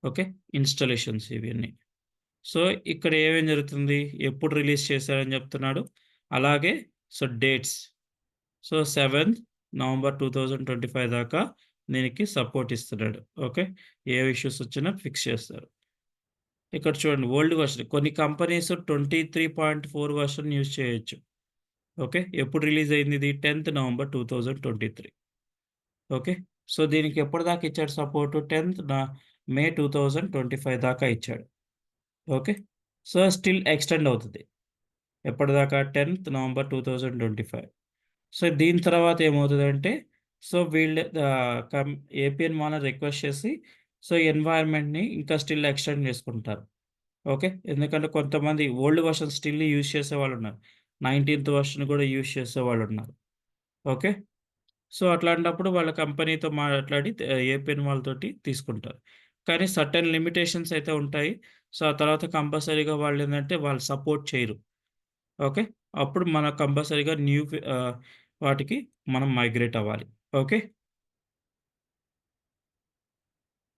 ఓకే. ఇన్‌స్టాలేషన్స్ ఇవన్నీ. సో, ఇక్కడ ఏమేం జరుగుతుంది? ఎప్పుడు రిలీజ్ చేశారని చెప్తున్నాడు. అలాగే సో, డేట్స్. సో, 7థ్ నవంబర్ 2025 దాకా దీనికి సపోర్ట్ ఇస్తున్నాడు. ఓకే. ఏ ఇష్యూస్ వచ్చినా ఫిక్స్ చేస్తారు. ఇక్కడ చూడండి ఓల్డ్ వర్షన్ కొన్ని కంపెనీస్ 23.4 వర్షన్ యూజ్ చేయొచ్చు. ఓకే. ఎప్పుడు రిలీజ్ అయింది ఇది? 10థ్ నవంబర్ 2023. ఓకే. సో, దీనికి ఎప్పటిదాకా ఇచ్చాడు సపోర్ట్? 10థ్ మే 2025 దాకా ఇచ్చాడు. ఓకే. సో, స్టిల్ ఎక్స్‌టెండ్ అవుతది. ఎప్పటిదాకా? 10థ్ నవంబర్ 2025. సో, దీని తర్వాత ఏమవుతదంటే, సో, వీళ్ళు ఏపీఎన్ వాళ్ళని రిక్వెస్ట్ చేసి, సో, ఎన్వైర్న్‌మెంట్‌ని ఇంకా స్టిల్ ఎక్స్‌టెండ్ చేసుకుంటారు. ఓకే. ఎందుకంటే కొంతమంది ఓల్డ్ వర్షన్ స్టిల్ యూజ్ చేసేవాళ్ళున్నారు. 19థ్ వర్షన్ కూడా యూజ్ చేసేవాళ్ళున్నారు. ఓకే. సో, అట్లాంటప్పుడు వాళ్ళ కంపెనీతో మాట్లాడి ఏపీఎన్ వాళ్ళతోటి తీసుకుంటారు. కానీ సర్టెన్ లిమిటేషన్స్ అయితే ఉంటాయి. సో, ఆ తర్వాత కంపల్సరీగా వాళ్ళేందంటే వాళ్ళు సపోర్ట్ చేయరు. ఓకే. అప్పుడు మనం కంపల్సరీగా వాటికి మనం మైగ్రేట్ అవ్వాలి. ఓకే.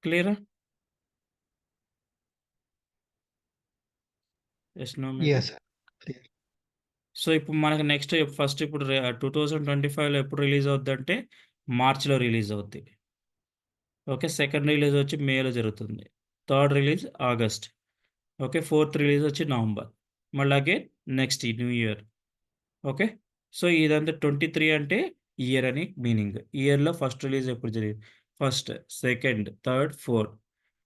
క్లియరా? Yes, no maybe. Yes, sir. Clear. So, ఇప్పుడు మనకు నెక్స్ట్ ఫస్ట్ ఇప్పుడు 2025లో ఎప్పుడు రిలీజ్ అవుద్దంటే మార్చ్‌లో రిలీజ్ అవుద్ది. ఓకే. సెకండ్ రిలీజ్ వచ్చి మేలో జరుగుతుంది. Third release August. Okay. Fourth release వచ్చి నవంబర్. మళ్ళీ again next new year. Okay. So, ఇదంతా 23 అంటే ఇయర్ అని మీనింగ్. ఇయర్‌లో ఫస్ట్ రిలీజ్ ఎప్పుడు జరిగింది? First, second, third, fourth.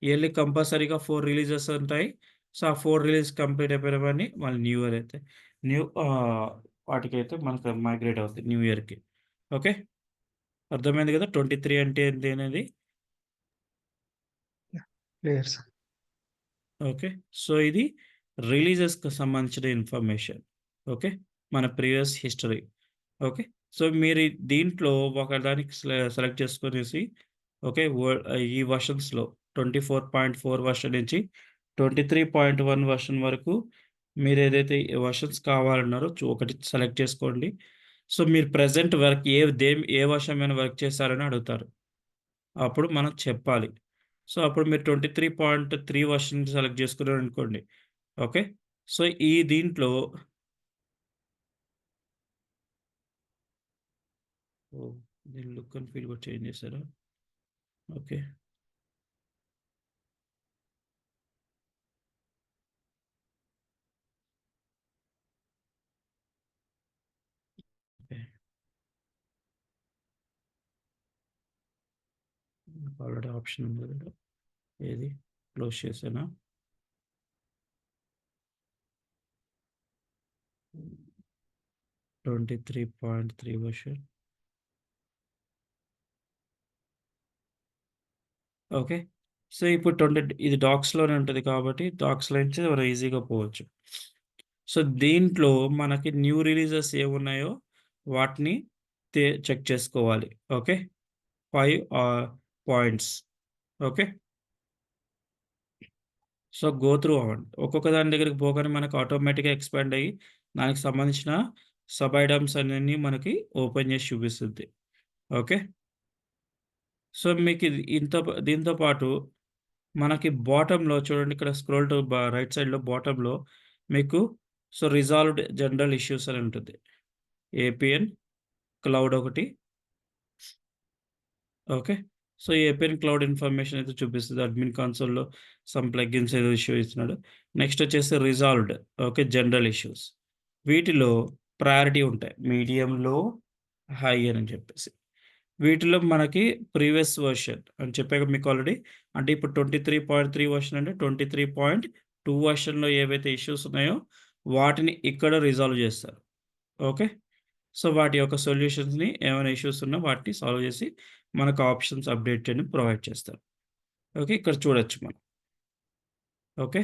Yearly కంపల్సరీగా 4 రిలీజెస్ ఉంటాయి. సో, ఆ 4 రిలీజ్ కంప్లీట్ అయిపోయినవన్నీ మళ్ళీ న్యూ ఇయర్ అయితే వాటికైతే మనకు మైగ్రేట్ అవుతాయి న్యూ ఇయర్‌కి. ఓకే. అర్థమైంది కదా! 23 అంటే ఏంటి అనేది. Clear sir. ఓకే. సో, ఇది రిలీజెస్‌కి సంబంధించిన ఇన్ఫర్మేషన్. ఓకే. మన ప్రీవియస్ హిస్టరీ. ఓకే. సో, మీరు దీంట్లో ఒకదానికి సెలెక్ట్ చేసుకొనేసి ఓకే. ఈ వెర్షన్స్‌లో 24.4 వెర్షన్ నుంచి 23.1 వెర్షన్ వరకు మీరేదైతే వెర్షన్స్ కావాలన్నారో ఒకటి సెలెక్ట్ చేసుకోండి. సో, మీరు ప్రెజెంట్ వర్క్ ఏ వెర్షన్ మీద వర్క్ చేశారని అడుగుతారు. అప్పుడు మనం చెప్పాలి. సో, అప్పుడు మీరు 23.3 వెర్షన్ సెలెక్ట్ చేసుకున్నారనుకోండి. ఓకే. సో, ఈ దీంట్లో ఓహ్! దీని లుక్ అండ్ ఫీల్ కూడా చేంజ్ చేశారా? ఓకే. ఓకే. ఆల్రెడీ ఆప్షన్ ఉంది కదా! ఏది క్లోజ్ చేశానా? 23.3 వెర్షన్. ఓకే. సో, ఇప్పుడు ఇది డాక్స్‌లోనే ఉంటది కాబట్టి డాక్స్‌లో నుంచి మనం ఈజీగా పోవచ్చు. సో, దీంట్లో మనకి న్యూ రిలీజెస్ ఏవున్నాయో వాటిని చెక్ చేసుకోవాలి. Okay. 5 points. Okay. So, go through అవ్వండి. ఒక్కొక్క దాని దగ్గరికి పోగానే మనకు ఆటోమేటిక్‌గా ఎక్స్‌పాండ్ అయ్యి దానికి సంబంధించిన సబ్ ఐటెమ్స్ అన్నీ మనకి ఓపెన్ చేసి చూపిస్తుంది. ఓకే. సో, మీకిది దీంతో పాటు మనకి బాటమ్‌లో చూడండి ఇక్కడ స్క్రోల్ టు రైట్ సైడ్‌లో బాటమ్‌లో మీకు సో, రిజాల్వ్డ్ జనరల్ ఇష్యూస్ అని ఉంటుంది. ఏపీఎన్ క్లౌడ్ ఒకటి. ఓకే. సో, ఈ ఏపీఎన్ క్లౌడ్ ఇన్ఫర్మేషన్ అయితే చూపిస్తది. అడ్మిన్ కన్సోల్‌లో సమ్ ప్లగిన్స్ ఏదో ఇష్యూ ఇస్తున్నాడు. నెక్స్ట్ వచ్చేసి రిజాల్వ్డ్ ఓకే. General issues. వీటిలో ప్రయారిటీ ఉంటాయి. మీడియం, లో, హై అని చెప్పేసి. వీటిలో మనకి ప్రీవియస్ వెర్షన్ అని చెప్పాగా మీకు ఆల్రెడీ. అంటే ఇప్పుడు 23.3 వెర్షన్ అంటే 23.2 వెర్షన్‌లో ఏవైతే ఇష్యూస్ ఉన్నాయో వాటిని ఇక్కడ రిజాల్వ్ చేస్తారు. ఓకే. సో, వాటి యొక్క సొల్యూషన్స్‌ని ఏమైనా ఇష్యూస్ ఉన్నా వాటిని సాల్వ్ చేసి మనకు ఆప్షన్స్ అప్డేట్ చేయడం ప్రొవైడ్ చేస్తారు. ఓకే. ఇక్కడ చూడొచ్చు మనం. ఓకే.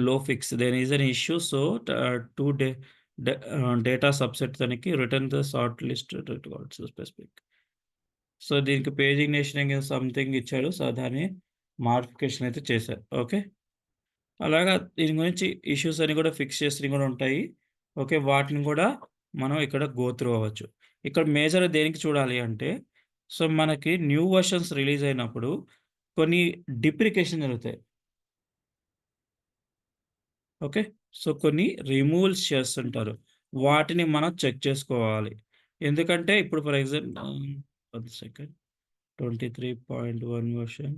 లో fix there is an issue so, to data subset తనకి return the sort list specific. So, దీనికి పేజింగ్ నేషనింగ్ సంథింగ్ ఇచ్చాడు. సో, దాన్ని మోడిఫికేషన్ అయితే చేశారు. ఓకే. అలాగా దీని గురించి ఇష్యూస్ అన్ని కూడా ఫిక్స్ చేసినవి కూడా ఉంటాయి. ఓకే. వాటిని కూడా మనం ఇక్కడ గో త్రూ అవ్వచ్చు. ఇక్కడ మేజర్‌గా దేనికి చూడాలి అంటే, సో, మనకి న్యూ వెర్షన్స్ రిలీజ్ అయినప్పుడు కొన్ని డిప్రికేషన్ జరుగుతాయి. ఓకే. సో, కొన్ని రిమూవల్స్ చేస్తుంటారు. వాటిని మనం చెక్ చేసుకోవాలి. ఎందుకంటే ఇప్పుడు for one second 23.1 version.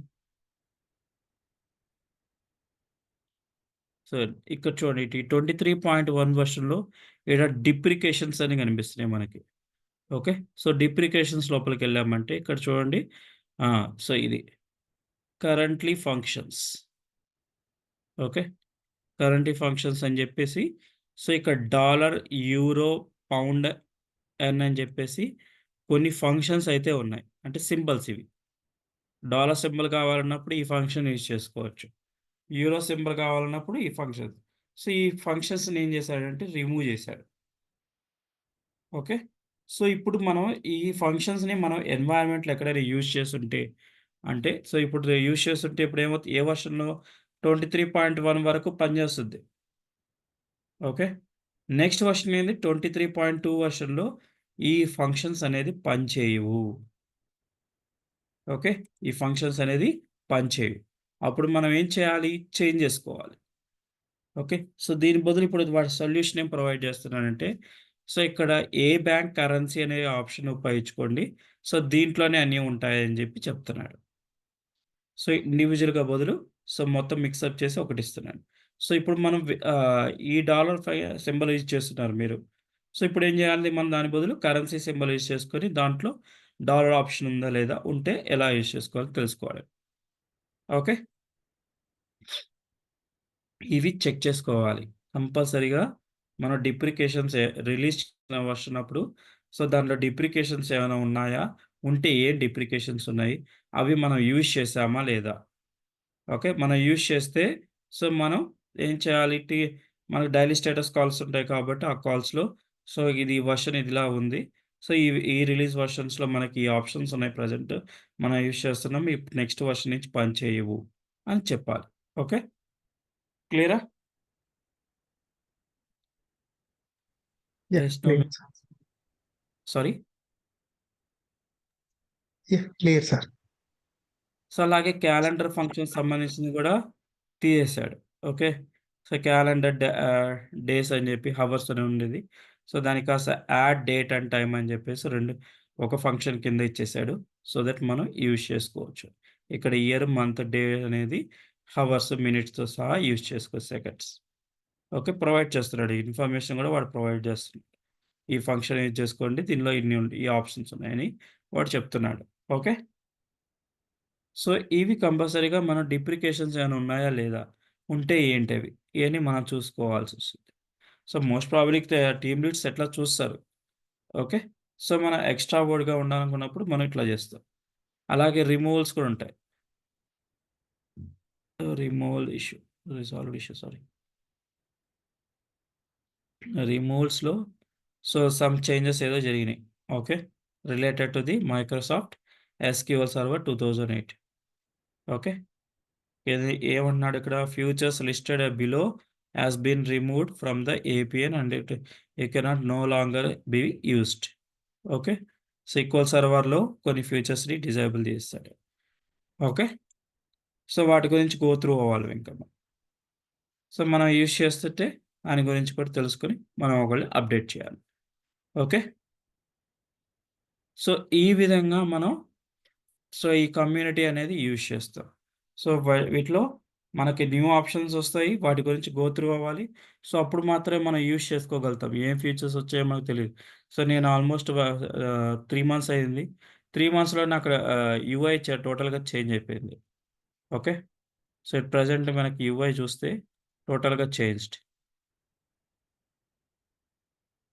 So, ఇక్కడ చూడండి. 23.1 వెర్షన్‌లో ఈడ డిప్రికేషన్స్ అని కనిపిస్తున్నాయి మనకి. ఓకే. సో, డిప్రికేషన్స్ లోపలికెళ్ళామంటే ఇక్కడ చూడండి. ఆ! సో, ఇది currently functions. Okay. Currently functions అని జెప్పేసి సో, ఇక్కడ డాలర్, యూరో, పౌండ్, ఎన్ అని జెప్పేసి కొన్ని ఫంక్షన్స్ అయితే ఉన్నాయి. అంటే సింబల్స్ ఇవి. డాలర్ సింబల్ కావాలన్నప్పుడు ఈ ఫంక్షన్ యూజ్ చేసుకోవచ్చు. యూరో సింబల్ కావాలన్నప్పుడు ఈ ఫంక్షన్. సో, ఈ ఫంక్షన్స్‌ని ఏం చేశాడంటే రిమూవ్ చేశాడు. ఓకే. సో, ఇప్పుడు మనం ఈ ఫంక్షన్స్‌ని మనం ఎన్వైర్న్‌మెంట్‌లో ఎక్కడైనా యూజ్ చేసుంటే అంటే సో, ఇప్పుడు యూజ్ చేస్తుంటే ఇప్పుడేమవుతుంది ఏ వెర్షన్‌లో 23.1 వరకు పనిచేస్తుంది. ఓకే. నెక్స్ట్ వెర్షన్ ఏంది 23.2 వెర్షన్‌లో ఈ ఫంక్షన్స్ అనేది పనిచేయవు. ఓకే. ఈ ఫంక్షన్స్ అనేది పనిచేయవు. అప్పుడు మనం ఏం చేయాలి? చేంజ్ చేసుకోవాలి. ఓకే. సో, దీని బదులు ఇప్పుడు వాడు సొల్యూషన్ ఏం ప్రొవైడ్ చేస్తున్నాడంటే, సో, ఇక్కడ ఏ బ్యాంక్ కరెన్సీ అనే ఆప్షన్ ఉపయోగించుకోండి. సో, దీంట్లోనే అన్నీ ఉంటాయని జెప్పి చెప్తున్నాడు. సో, ఇండివిడ్యువల్‌గా బదులు సో, మొత్తం మిక్సప్ చేసి ఒకటిస్తున్నాడు. సో, ఇప్పుడు మనం ఈ డాలర్ సింబల్ యూజ్ చేస్తున్నారు మీరు. సో, ఇప్పుడేం జేయాలి? మనం దాని బదులు కరెన్సీ సింబల్ యూజ్ చేసుకొని దాంట్లో డాలర్ ఆప్షన్ ఉందా? లేదా? ఉంటే ఎలా యూజ్ చేసుకోవాలో తెలుసుకోవాలి. ఓకే. ఇవి చెక్ చేసుకోవాలి. కంపల్సరీగా మనం డిప్రికేషన్స్ రిలీజ్ చేసిన వర్షన్ అప్పుడు దాంట్లో డిప్రికేషన్స్ ఏమైనా ఉన్నాయా? ఉంటే ఏ డిప్రికేషన్స్ ఉన్నాయి? అవి మనం యూజ్ చేశామా లేదా? ఓకే. మనం యూజ్ చేస్తే మనం ఏం చేయాలి? మనకు డైలీ స్టేటస్ కాల్స్ ఉంటాయి కాబట్టి ఆ కాల్స్‌లో ఇది వర్షన్ ఇదిలా ఉంది. ఈ రిలీజ్ వర్షన్స్‌లో మనకి ఈ ఆప్షన్స్ ఉన్నాయి ప్రెజెంట్. మనం యూజ్ చేస్తున్నాం. నెక్స్ట్ వర్షన్ నుంచి పనిచేయవు అని చెప్పాలి. ఓకే. క్లియరా? Yeah, yes. No. clear, sir. Sorry. Yeah, clear, sir. అలాగే క్యాలెండర్ ఫంక్షన్‌కి సంబంధించింది గూడా తీసేసాడు. ఓకే. క్యాలెండర్ డేస్ అని జెప్పి హవర్స్ అని ఉండేది. దానికి కాస్త యాడ్ డేట్ అండ్ టైమ్ అని జెప్పేసి 2 ఒక ఫంక్షన్ కింద ఇచ్చేసాడు. దట్ మనం యూజ్ చేసుకోవచ్చు. ఇక్కడ ఇయర్, మంత్, డే అనేది హవర్స్, మినిట్స్‌తో సహా యూజ్ చేసుకోవచ్చు. సెకండ్స్. ఓకే. ప్రొవైడ్ చేస్తున్నాడు. ఈ ఇన్ఫర్మేషన్ గూడా వాడు ప్రొవైడ్ చేస్తున్నాడు. ఈ ఫంక్షన్ యూజ్ చేసుకోండి. దీనిలో ఈ ఆప్షన్స్ ఉన్నాయని వాడు చెప్తున్నాడు. ఓకే. ఇవి కంపల్సరీగా మనం డిప్రికేషన్స్ ఏమైనా ఉన్నాయా లేదా? ఉంటే ఏంటవి? ఇయన్నీ మనం చూసుకోవాల్సొస్తుంది. మోస్ట్ ప్రాబబ్లీ టీమ్ లీడ్స్ ఎట్లా చూస్తారు. ఓకే. మనం ఎక్స్‌ట్రావర్డ్‌గా ఉండాలనుకున్నప్పుడు మనం ఇట్లా చేస్తాం. అలాగే రిమూవల్స్ కూడా ఉంటాయి. Removal issue, resolved issue sorry. రిమూవల్స్‌లో సమ్ చేంజెస్ ఏదో జరిగినాయి. Okay. Related to the Microsoft SQL server 2008. Okay. ఏమంటున్నాడు ఇక్కడ? Futures listed below has been removed from the APN and it cannot no longer be used. Okay. SQL సర్వర్‌లో కొన్ని ఫీచర్స్‌ని disable చేస్తాడు. Okay. వాటి గురించి గో త్రూ అవ్వాలి ఇంక మనం. మనం యూజ్ చేస్తుంటే దాని గురించి కూడా తెలుసుకొని మనం ఒకవేళ అప్డేట్ చేయాలి. ఓకే. ఈ విధంగా మనం ఈ కమ్యూనిటీ అనేది యూజ్ చేస్తాం. వీటిలో మనకి న్యూ ఆప్షన్స్ వస్తాయి. వాటి గురించి గో త్రూ అవ్వాలి. అప్పుడు మాత్రమే మనం యూజ్ చేసుకోగలుగుతాం. ఏం ఫీచర్స్ వచ్చాయో మనకు తెలీదు. నేను ఆల్మోస్ట్ 3 మంత్స్ అయింది. 3 మంత్స్‌లో నాకు యూఐ టోటల్‌గా చేంజ్ అయిపోయింది. ఓకే. ఎట్ ప్రెజెంట్ మనకి యూఐ చూస్తే టోటల్‌గా చేంజ్డ్.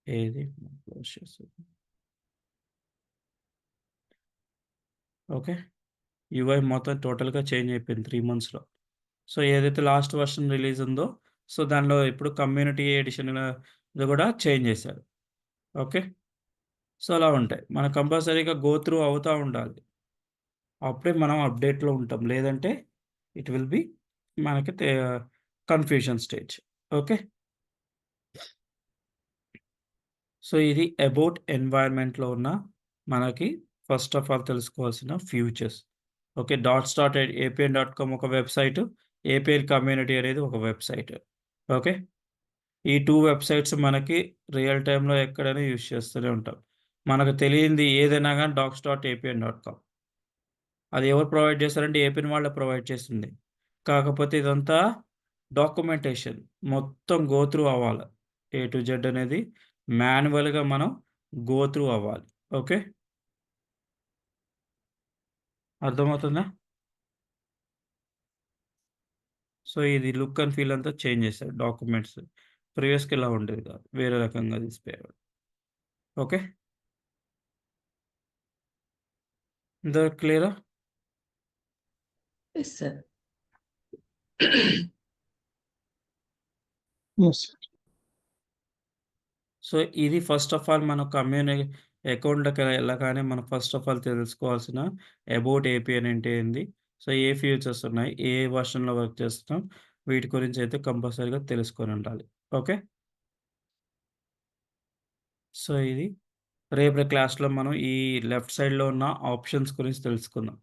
ఏది క్లోజ్ చేసేది. ఓకే. యూఐ మొత్తం టోటల్‌గా చేంజ్ అయిపోయింది 3 మంత్స్‌లో. ఏదైతే లాస్ట్ వెర్షన్ రిలీజ్ ఉందో, దానిలో ఇప్పుడు కమ్యూనిటీ ఎడిషన్ ఇది కూడా చేంజ్ చేశారు. ఓకే. అలా ఉంటాయి. మనం కంపల్సరీగా గో త్రూ అవుతా ఉండాలి. అప్పుడే మనం అప్డేట్‌లో ఉంటాం. లేదంటే ఇట్ విల్ బి మనకి కన్‌ఫ్యూజన్ స్టేజ్. ఓకే. ఇది అబౌట్ ఎన్వైర్న్‌మెంట్‌లో ఉన్న మనకి ఫస్ట్ ఆఫ్ ఆల్ తెలుసుకోవాల్సిన ఫ్యూచర్స్. ఓకే. ఏపీఎన్.కామ్ ఒక వెబ్‌సైటు. ఏపీఎన్ కమ్యూనిటీ అనేది ఒక వెబ్‌సైట్. ఓకే. ఈ 2 వెబ్‌సైట్స్ మనకి రియల్ టైమ్‌లో ఎక్కడైనా యూజ్ చేస్తూనే ఉంటాం. మనకు తెలియంది ఏదైనా గాని docs.apn.com. అది ఎవరు ప్రొవైడ్ చేశారంటే ఏపీఎన్ వాళ్ళే ప్రొవైడ్ చేసింది. కాకపోతే ఇదంతా డాక్యుమెంటేషన్ మొత్తం గో త్రూ అవ్వాలి. ఏ టు జెడ్ అనేది మాన్యువల్‌గా మనం గో త్రూ అవ్వాలి. ఓకే. అర్థమవుతుందా? ఇది లుక్ అండ్ ఫీల్ అంతా చేంజ్ చేశారు డాక్యుమెంట్స్. ప్రీవియస్‌గా ఇలా ఉండేది కాదు. వేరే రకంగా తీసిపోయారు. ఓకే. ఇంతవరకు క్లియరా? Yes, sir. Yes, sir. ఇది ఫస్ట్ ఆఫ్ ఆల్ మన అకౌంట్‌లోకి ఎళ్ళగానే మనం ఫస్ట్ ఆఫ్ ఆల్ తెలుసుకోవాల్సిన అబౌట్ ఏపీఎన్ అంటే ఏంది? ఏ ఫీచర్స్ ఉన్నాయి? ఏ వెర్షన్‌లో వర్క్ చేస్తున్నాం? వీటి గురించి అయితే కంపల్సరీగా తెలుసుకొని ఉండాలి. ఓకే. ఇది రేపటి క్లాస్‌లో మనం ఈ లెఫ్ట్ సైడ్‌లో ఉన్న ఆప్షన్స్ గురించి తెలుసుకుందాం.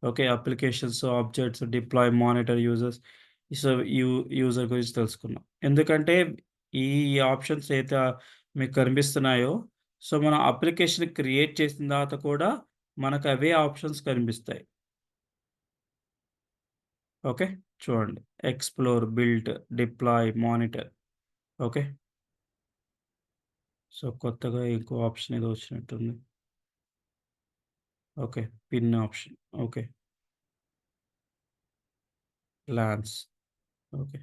Okay. Applications, objects, deploy, monitor users. So, you user గురించి తెలుసుకున్నాం. ఎందుకంటే ఈ ఆప్షన్స్ అయితే మీకు కనిపిస్తున్నాయో, మనం అప్లికేషన్ క్రియేట్ చేసిన తర్వాత కూడా మనకు అవే ఆప్షన్స్ కనిపిస్తాయి. ఓకే. చూడండి. Explore, build, deploy, monitor. Okay. కొత్తగా ఇంకో ఆప్షన్ ఏదో వచ్చినట్టుంది. Okay. Pin option. Okay. Lance. Okay.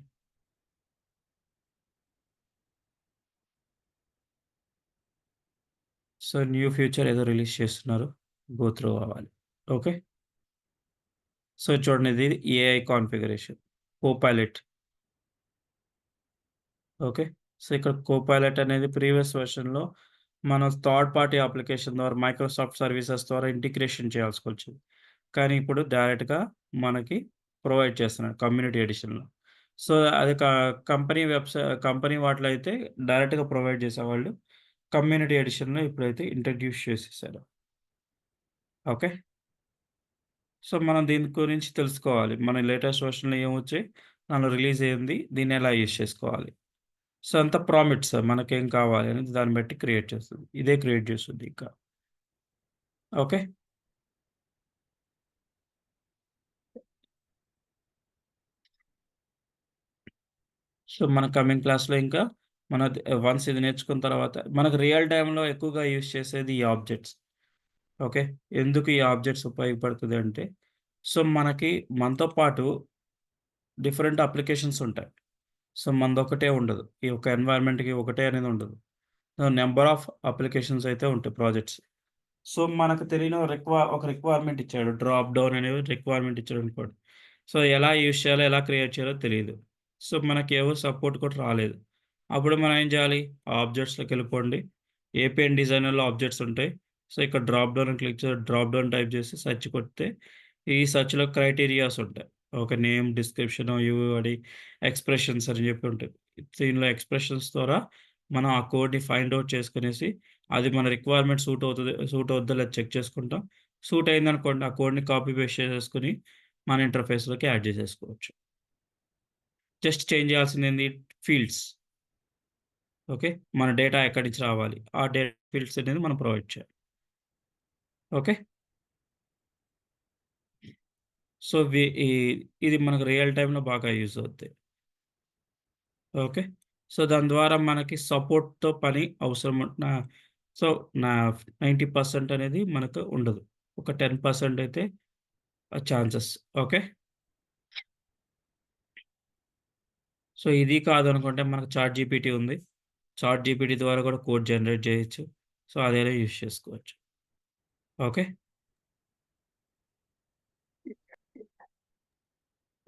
So, new feature ఏదో రిలీజ్ చేస్తున్నారు. గో త్రూ అవ్వాలి. ఓకే. సో, చూడండి ఇది AI configuration. Copilot. Okay. So, ఇక్కడ కోపైలట్ అనేది ప్రీవియస్ వెర్షన్‌లో మనం థర్డ్ పార్టీ అప్లికేషన్ ద్వారా మైక్రోసాఫ్ట్ సర్వీసెస్ ద్వారా ఇంటిగ్రేషన్ చేయాల్సుకొచ్చింది. కానీ ఇప్పుడు డైరెక్ట్‌గా మనకి ప్రొవైడ్ చేస్తున్నాడు కమ్యూనిటీ ఎడిషన్‌లో. సో, అది కంపెనీ వాటిలో అయితే డైరెక్ట్‌గా ప్రొవైడ్ చేసేవాళ్ళు. కమ్యూనిటీ ఎడిషన్‌లో ఇప్పుడైతే ఇంట్రొడ్యూస్ చేసేసారు. ఓకే. సో, మనం దీని గురించి తెలుసుకోవాలి. మన లేటెస్ట్ వెర్షన్‌లో ఏమొచ్చాయి? దానిలో రిలీజ్ అయింది. దీన్ని ఎలా యూజ్ చేసుకోవాలి? సో, అంతా ప్రామిట్స్ మనకేం కావాలి అనేది దాన్ని బట్టి క్రియేట్ చేస్తది. ఇదే క్రియేట్ చేస్తుంది ఇంకా. ఓకే. సో, మన కమింగ్ క్లాస్‌లో ఇంకా వన్స్ ఇది నేర్చుకున్న తర్వాత మనకు రియల్ టైమ్‌లో ఎక్కువగా యూజ్ చేసేది ఈ ఆబ్జెక్ట్స్. ఓకే. ఎందుకు ఈ ఆబ్జెక్ట్స్ ఉపయోగపడుతదంటే, సో, మనతో పాటు డిఫరెంట్ అప్లికేషన్స్ ఉంటాయి. సో, మనదొక్కటే ఉండదు. ఈ ఒక ఎన్వైర్న్‌మెంట్‌కి ఒకటే అనేది ఉండదు. నంబర్ ఆఫ్ అప్లికేషన్స్ అయితే ఉంటాయి ప్రాజెక్ట్స్. సో, మనకు తెలియని ఒక రిక్వైర్మెంట్ ఇచ్చాడు. డ్రాప్ డౌన్ అనే రిక్వైర్మెంట్ ఇచ్చాడనుకోండి. సో, ఎలా యూజ్ చేయాలో, ఎలా క్రియేట్ చేయాలో తెలీదు. సో, మనకేవో సపోర్ట్ కూడా రాలేదు. అప్పుడు మనం ఏం చేయాలి? ఆబ్జెక్ట్స్‌లోకెళ్ళిపోండి. ఏపీఎన్ డిజైనర్‌లో ఆబ్జెక్ట్స్ ఉంటాయి. సో, ఇక్కడ డ్రాప్ డౌన్ అని క్లిక్ చేసి డ్రాప్ డౌన్ టైప్ చేసి సెర్చ్ కొడితే ఈ సెర్చ్‌లో క్రైటీరియాస్ ఉంటాయి. ఒక నేమ్, డిస్క్రిప్షన్, యూఐడీ, ఎక్స్‌ప్రెషన్స్ అని చెప్పి ఉంటాయి. దీనిలో ఎక్స్‌ప్రెషన్స్ ద్వారా మనం ఆ కోడ్‌ని ఫైండ్ ఔట్ చేసుకొనేసి అది మన రిక్వైర్మెంట్ సూట్ అవుద్దో లేదో చెక్ చేసుకుంటాం. సూట్ అయిందనుకోండి ఆ కోడ్‌ని కాపీ పేస్ట్ చేసేసుకొని మన ఇంటర్‌ఫేస్‌లోకి యాడ్ చేసేసుకోవచ్చు. జస్ట్ చేంజ్ చేయాల్సిందేంది ఫీల్డ్స్. ఓకే. మన డేటా ఎక్కడి నుంచి రావాలి. ఆ ఫీల్డ్స్ అనేది మనం ప్రొవైడ్ చేయాలి. ఓకే. సో, ఇది మనకు రియల్ టైమ్‌లో బాగా యూజ్ అవుద్ది. ఓకే. సో, దాని ద్వారా మనకి సపోర్ట్‌తో పని అవసరం సో, నా 90% అనేది మనకు ఉండదు. ఒక 10% అయితే ఛాన్సెస్. ఓకే. సో, ఇది కాదనుకుంటే మనకు చాట్‌జీపీటీ ఉంది. చాట్‌జీపీటీ ద్వారా కూడా కోడ్ జనరేట్ చేయొచ్చు. సో, అదైనా యూజ్ చేసుకోవచ్చు. ఓకే.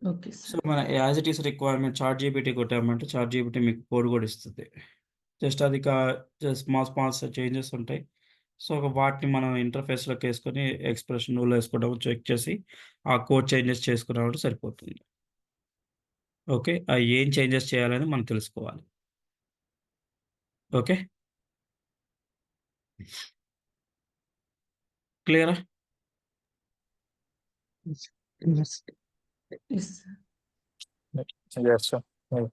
Okay so, sir. మన as it is requirement ChatGPT కొట్టామంటే చాట్‌జీపీటీ మీకు కోడ్ కూడా ఇస్తది. జస్ట్ అది జస్ట్ స్మాల్ చేంజెస్ ఉంటాయి. సో, వాటిని మనం ఇంటర్‌ఫేస్‌లోకేసుకొని ఎక్స్‌ప్రెషన్ రూల్ ఏసుకోవడం చెక్ చేసి ఆ కోడ్ చేంజెస్ చేసుకున్నామంటే సరిపోతుంది. ఓకే. ఏం చేంజెస్ చేయాలని మనం తెలుసుకోవాలి. ఓకే. క్లియరా? Yes. Yes. Yes sir. Yes, sir. Hmm.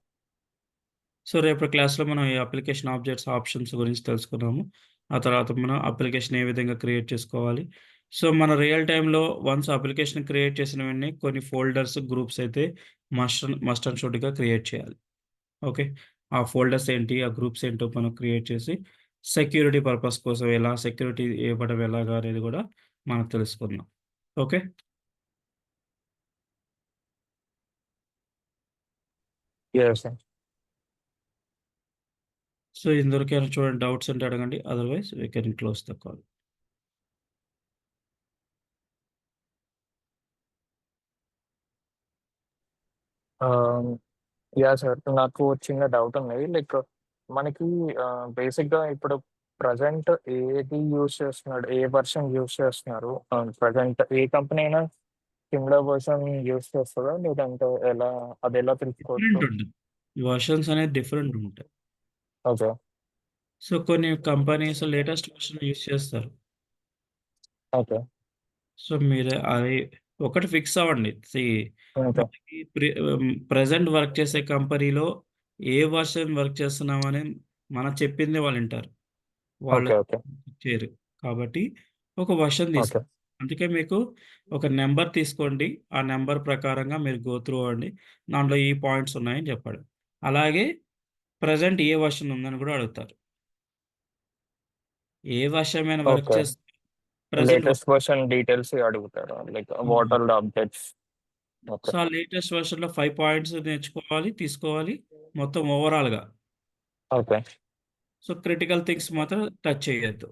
So, రేపటి క్లాస్‌లో మనం ఈ అప్లికేషన్ ఆప్షన్స్ గురించి తెలుసుకున్నాము. ఆ తర్వాత మనం అప్లికేషన్ ఏ విధంగా క్రియేట్ చేసుకోవాలి. సో, మన రియల్ టైమ్‌లో వన్స్ అప్లికేషన్ క్రియేట్ చేసిన వెంటనే కొన్ని ఫోల్డర్స్, గ్రూప్స్ అయితే మస్ట్ అండ్ షుడ్‌గా క్రియేట్ చేయాలి. ఓకే. ఆ ఫోల్డర్స్ ఏంటి? ఆ గ్రూప్స్ ఏంటో మనం క్రియేట్ చేసి సెక్యూరిటీ పర్పస్ కోసం సెక్యూరిటీ ఇవ్వడం ఎలాగా అనేది కూడా మనం తెలుసుకుందాం. ఓకే. Yes, sir. సో, ఇందువరకేమైనా చూడండి డౌట్స్ ఉంటే అడగండి. Otherwise we can close the call. Um, yeah! Sir. నాకు చిన్న డౌట్ ఉన్నది. లైక్ మనకి బేసిక్‌గా ఇప్పుడు ప్రెజెంట్ ఏది యూజ్ చేస్తున్నాడు? ఏ వెర్షన్ యూజ్ చేస్తున్నారు? ప్రెజెంట్ ఏ కంపెనీ అయినా సిమిలర్ వెర్షన్ యూజ్ చేస్తదా? లేదంటే అదెలా తెలుసుకోవచ్చు? డిఫరెంట్ ఉంటుంది. వెర్షన్స్ అనేది డిఫరెంట్ ఉంటాయి. ఓకే. సో, కొన్ని కంపెనీస్ లేటెస్ట్ వెర్షన్ యూజ్ చేస్తారు. ఓకే. సో, మీరు అది ఒకటి ఫిక్స్ అవ్వండి. ఓకే. మనకి ప్రెజెంట్ వర్క్ చేసే కంపెనీలో ఏ వెర్షన్ వర్క్ చేస్తున్నామని మనం చెప్పిందే వాళ్ళింటారు. వాళ్ళు ఓకే. ఓకే. చేయరు. కాబట్టి ఒక వెర్షన్ ఓకే. అందుకే మీకు ఒక నంబర్ తీసుకోండి. ఆ నంబర్ ప్రకారంగా మీరు గో త్రూ అవ్వండి. దాంట్లో ఈ పాయింట్స్ ఉన్నాయని చెప్పాడు. అలాగే ప్రెజెంట్ ఏ వెర్షన్ ఉందని కూడా అడుగుతారు. ఏ వెర్షన్ మీద వర్క్ ఓకే. చేస్తే ప్రెజెంట్ లేటెస్ట్ వెర్షన్ డీటెయిల్స్ అడుగుతారా? Like what are the updates? Okay. So, ఆ లేటెస్ట్ వెర్షన్‌లో 5 పాయింట్స్ నేర్చుకోవాలి, తీసుకోవాలి మొత్తం ఓవరాల్‌గా. ఓకే. సో, క్రిటికల్ థింగ్స్ మాత్రం టచ్ చేయొద్దు.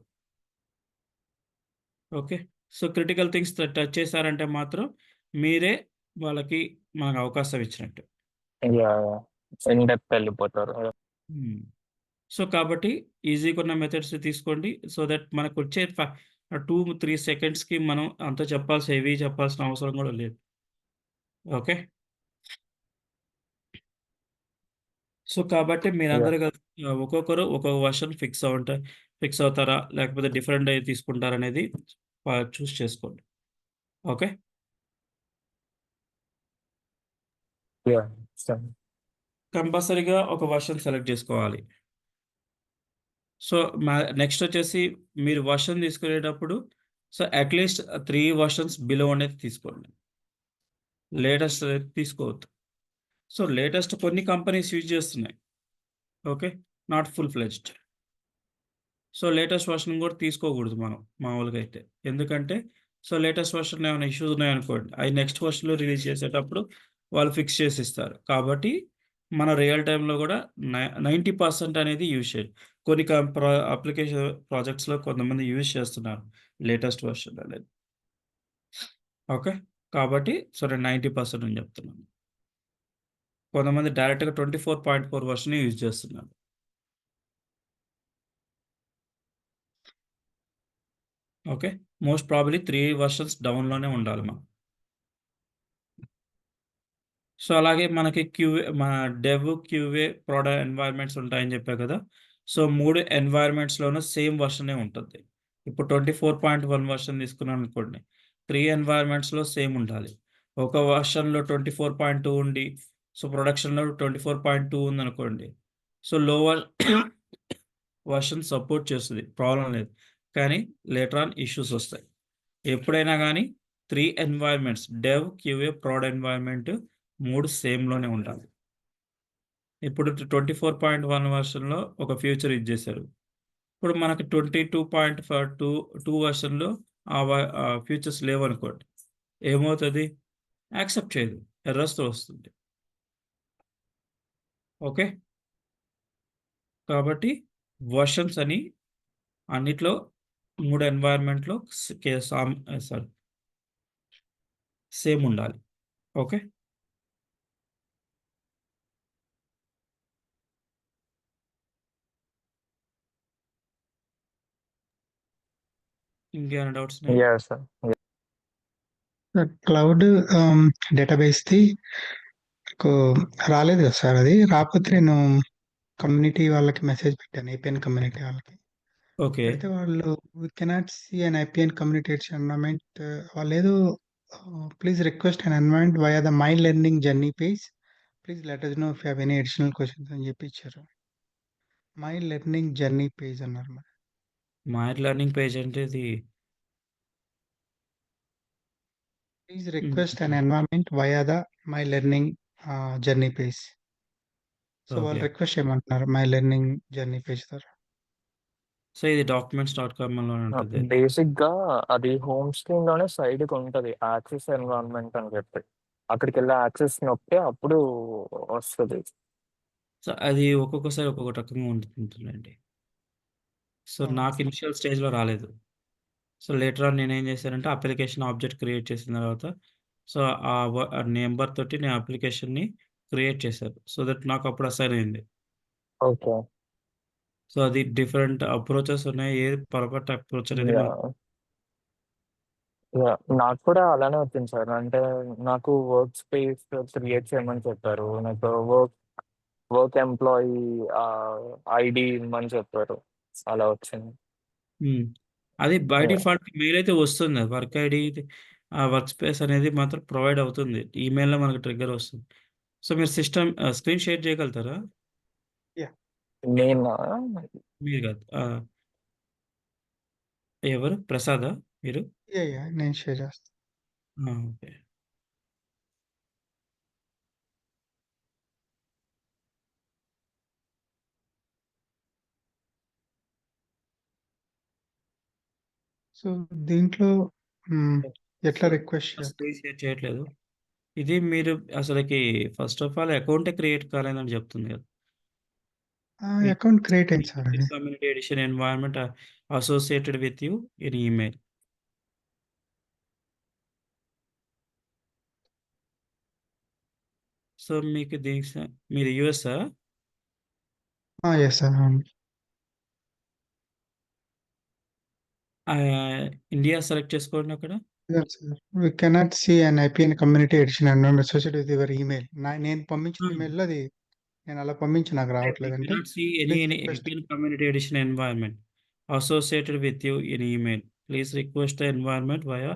Okay. So, critical things touch చేశారంటే మాత్రం మీరే వాళ్ళకి మనకు అవకాశం ఇచ్చినట్టు. యాహ్! యాహ్! ఇన్ డెప్త్ ఎళ్ళిపోతారు. హ్మ్. సో, కాబట్టి ఈజీగున్న మెథడ్స్ తీసుకోండి. సో దట్ మనకొచ్చే 2, 3 సెకండ్స్‌కి మనం అంత హెవీ చెప్పాల్సిన అవసరం గూడా లేదు. ఓకే. సో, కాబట్టి యాహ్! మీరందరూ కలిసి ఒక్కొక్కరు ఒక్కొక్క వర్షన్ ఫిక్స్ అవుతారా? లేకపోతే డిఫరెంట్ అయి తీసుకుంటారనేది చూస్ చేసుకోండి. ఓకే. యాహ్! సరే. కంపల్సరీగా ఒక వర్షన్ సెలెక్ట్ జేసుకోవాలి. సో, నెక్స్టొచ్చేసి మీరు వర్షన్ తీసుకునేటప్పుడు సో, అట్‌లీస్ట్ 3 వర్షన్స్ బిలో అనేది తీసుకోండి. లేటెస్ట్ అనేది తీసుకోవద్దు. సో, లేటెస్ట్ కొన్ని కంపెనీస్ యూజ్ చేస్తున్నాయి. Okay. Not full fledged. So, latest version గూడా తీసుకోకూడదు మనం మామూలుగా అయితే. ఎందుకంటే, సో, లేటెస్ట్ వర్షన్‌లో ఏమైనా ఇష్యూస్ ఉన్నాయనుకోండి, అయి నెక్స్ట్ వర్షన్‌లో రిలీజ్ చేసేటప్పుడు వాళ్ళు ఫిక్స్ చేసిస్తారు. కాబట్టి, మన రియల్ టైమ్‌లో గూడా 90% అనేది యూజ్ చేయాలి. కొన్ని అప్లికేషన్ ప్రాజెక్ట్స్‌లో కొంతమంది యూజ్ చేస్తున్నారు లేటెస్ట్ వర్షన్ అనేది. ఓకే. కాబట్టి, సో, నేను 90% అని చెప్తున్నాను. కొంతమంది డైరెక్ట్‌గా 24.4 వర్షనే యూజ్ చేస్తున్నారు. ఓకే. మోస్ట్ ప్రాబబ్లీ 3 వెర్షన్స్ డౌన్‌లోనే ఉండాలి మనం. సో, అలాగే మనకి మన క్యూఏ, ఎన్వైర్న్మెంట్స్ ఉంటాయని చెప్పా కదా! సో, 3 ఎన్వైర్న్మెంట్స్‌లోనూ సేమ్ వెర్షనే ఉంటది. ఇప్పుడు 24.1 వెర్షన్ తీసుకున్నాననుకోండి. 3 ఎన్వైర్న్మెంట్స్‌లో సేమ్ ఉండాలి. ఒక వెర్షన్‌లో 24.2 ఉండి, సో, ప్రొడక్షన్‌లో 24.2 ఉందనుకోండి. సో, లోవర్ వెర్షన్ సపోర్ట్ చేస్తది. ప్రాబ్లమ్ లేదు. కానీ లేటర్ ఆన్ ఇష్యూస్ వస్తాయి. ఎప్పుడైనా గాని 3 ఎన్వైర్న్మెంట్స్ క్యూఏ, ఎన్వైర్న్మెంట్ 3 సేమ్‌లోనే ఉండాలి. ఇప్పుడు 24.1 వెర్షన్‌లో ఒక ఫ్యూచర్ ఇచ్చేసారు. ఇప్పుడు మనకి 22.2 వెర్షన్‌లో ఫ్యూచర్స్ లేవనుకోండి. ఏమవుతది? యాక్సెప్ట్ చేయదు. ఎర్రర్స్‌తో వస్తుంది. ఓకే. కాబట్టి వెర్షన్స్ అని అన్నిట్లో 3 ఎన్వైర్న్మెంట్‌లో స్ కే సామ్ సారీ సేమ్ ఉండాలి. ఓకే. ఇంకేమైనా డౌట్స్ ఉన్నాయా? యాహ్! సార్. సార్ క్లౌడ్ డేటాబేస్‌ది నాకు రాలేదు కదా సార్ అది. రాకపోతే నేను కమ్యూనిటీ వాళ్ళకి మెసేజ్ పెట్టాను. ఏపీఎన్ కమ్యూనిటీ వాళ్ళకి. ఓకే. పెడితే వాళ్ళు we cannot see an IPN communicate environment వాళ్ళేదో please request an environment via the my learning journey page. Please let us know if you have any additional questions అని చెప్పి ఇచ్చారు. My learning journey page అన్నారు మరి. మాయర్ learning page అంటే ఇది please హ్మ్. Request an environment via the my learning journey page. So వాళ్ళు okay. Request చేయమంటున్నారు మై లెర్నింగ్ జర్నీ పేజ్ ద్వారా. సో, ఇది డాక్యుమెంట్స్.కామ్‌లోనే ఉంటది. బేసిక్‌గా అది హోమ్ స్క్రీన్‌లోనే సైడ్‌కుంటది. యాక్సెస్ ఎన్విరాన్మెంట్ అని చెప్పి. అక్కడికెళ్ళి యాక్సెస్ నొక్కితే అప్పుడు వస్తది. సో, అది ఒక్కొక్కసారి ఒక్కొక్క రకంగా ఉంటుందండి. సో, నాకు ఇనిషియల్ స్టేజ్‌లో రాలేదు. సో, లేటర్ ఆన్ నేనేం చేశానంటే అప్లికేషన్ ఆబ్జెక్ట్ క్రియేట్ చేసిన తర్వాత సో, ఆ నంబర్ తోటి నేను అప్లికేషన్‌ని క్రియేట్ చేశాను. సో దట్ నాకప్పుడు అసైన్ అయింది. ఓకే. సో, అది డిఫరెంట్ అప్రోచెస్ ఉన్నాయి. ఏది పర్ఫెక్ట్ అప్రోచ్ అనేది మనకు యాహ్! యాహ్! నాకు కూడా అలానే వచ్చింది సార్. అంటే నాకు వర్క్ స్పేస్ క్రియేట్ చేయమని చెప్పారు. నాకు వర్క్ ఎంప్లాయీ ఐడీ ఇమ్మని చెప్పారు. అలా వచ్చింది. హ్మ్. అది బై యాహ్! డిఫాల్ట్ మెయిల్ అయితే వస్తుంది. వర్క్ ఐడీ వర్క్ స్పేస్ అనేది మాత్రం ప్రొవైడ్ అవుతుంది. ఈమెయిల్‌లో మనకు ట్రిగ్గర్ వస్తుంది. సో, మీరు స్క్రీన్ షేర్ చేయగలుగుతారా? యాహ్! నేనా? మీరు కాదు. ఎవరు? ప్రసాదా మీరు? యాహ్! నేను షేర్ చేస్తాను. ఓకే. సో దీంట్లో ఎట్లా సో, రిక్వెస్ట్ చేయాలి? స్క్రీన్ షేర్ చేయట్లేదు. ఇది మీరు అసలకి ఫస్ట్ ఆఫ్ ఆల్ అకౌంటే క్రియేట్ కాలేదని చెప్తుంది కదా! మీ అకౌంట్ క్రియేట్ అయింది సార్ అది. Community edition environment associated with you in email. So, మీకు దీనికి మీది యూఎస్సా? Yes sir. అవును. ఇండియా సెలెక్ట్ చేసుకోండి అక్కడ. Yes, sir. We cannot see an IPN community edition and not associated with your email. నేను పంపించిన Hmm. ఈమెయిల్‌లో అది నేను అలా పంపించి నాకు We రావట్లేదంటే cannot see any please request. APN community edition environment associated with you in email. Please request the environment via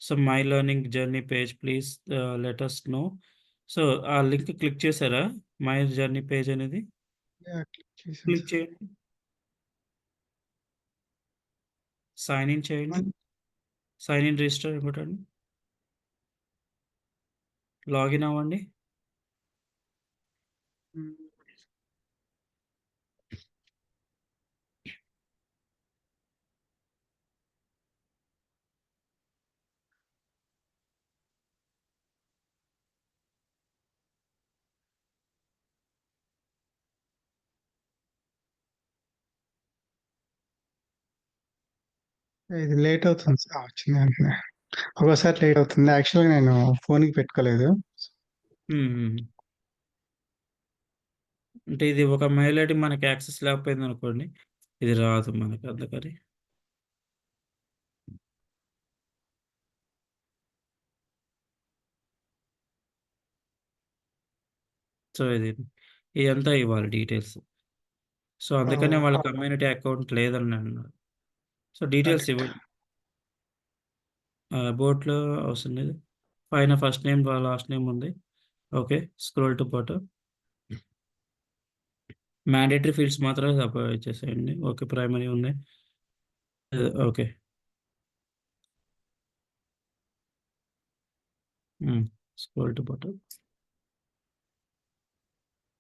some My Learning Journey page. Please let us know. So, ఆ link click చేశారా? My journey page అనేది click చేశాను click sir. చేయండి. Sign in చేయండి. Sign in register కొట్టండి. Login అవ్వండి. ఇది late అవుతుంది సార్. వచ్చింది వెంటనే. ఒక్కోసారి లేట్ అవుతుంది. యాక్చువల్‌గా నేను ఫోన్‌కి పెట్టుకోలేదు. హ్మ్. అంటే ఇది ఒక మెయిల్ ఐడీ మనకి యాక్సెస్ లేకపోయిందనుకోండి, ఇది రాదు మనకి అందుకని. సో, ఇదంతా ఇవ్వాలి డీటెయిల్స్. సో, అందుకనే వాళ్ళ కమ్యూనిటీ అకౌంట్ లేదని అన్నారు. సో, డీటెయిల్స్ ఇవ్వండి. అబౌట్‌లో అవసరం లేదు. పైన ఫస్ట్ నేమ్, లాస్ట్ నేమ్ ఉంది. Okay. Scroll to bottom. Mandatory fields మాత్రమే ఇచ్చేసేయండి. ఓకే. ప్రైమరీ ఉంది. Okay. Scroll to bottom.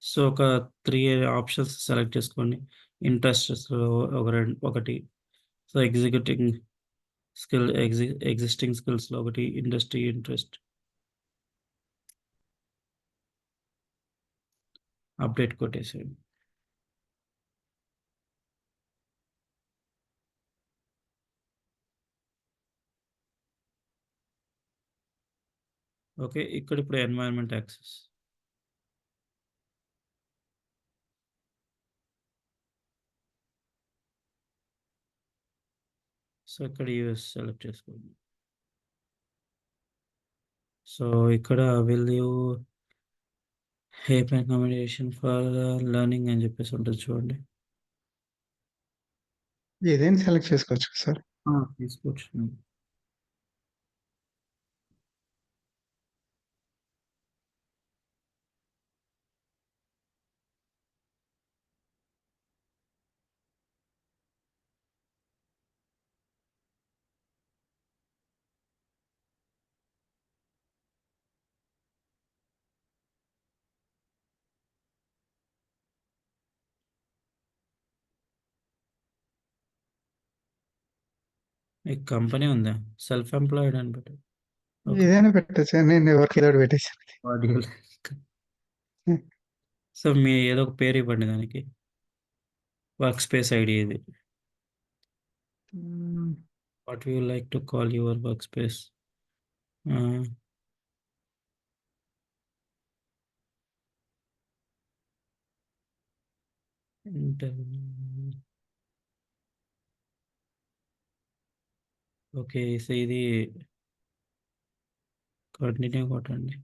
So, ఒక 3 ఆప్షన్స్ సెలెక్ట్ చేసుకోండి. ఇంట్రెస్ట్స్‌లో ఒకటి. సో, ఎగ్జిస్టింగ్ స్కిల్స్‌లో ఒకటి, ఇండస్ట్రీ ఇంట్రెస్ట్. అప్డేట్ కొట్టేసేయండి. ఓకే. ఇక్కడ ఇప్పుడు ఎన్వైరన్మెంట్ యాక్సెస్. సో, ఇక్కడ యూఎస్ సెలెక్ట్ చేసుకోండి. సో, ఇక్కడ will you AP accommodation for learning అని చెప్పేసి ఉంటుంది చూడండి. ఏదైనా సెలెక్ట్ చేసుకోవచ్చు సార్. తీసుకోవచ్చు. మీకు కంపెనీ ఉందా? సెల్ఫ్ ఎంప్లాయిడ్ అని పెట్టండి. ఓకే. ఏదైనా పెట్టచ్చు. నేను ఎవరికి ఏదో ఒకటి పెట్టేసాను. సో, మీ ఏదో ఒక పేరు ఇవ్వండి దానికి. వర్క్ స్పేస్ ఐడి ఇది. What you like to call your work space? Okay. So, ఇది కంటిన్యూ కొట్టండి.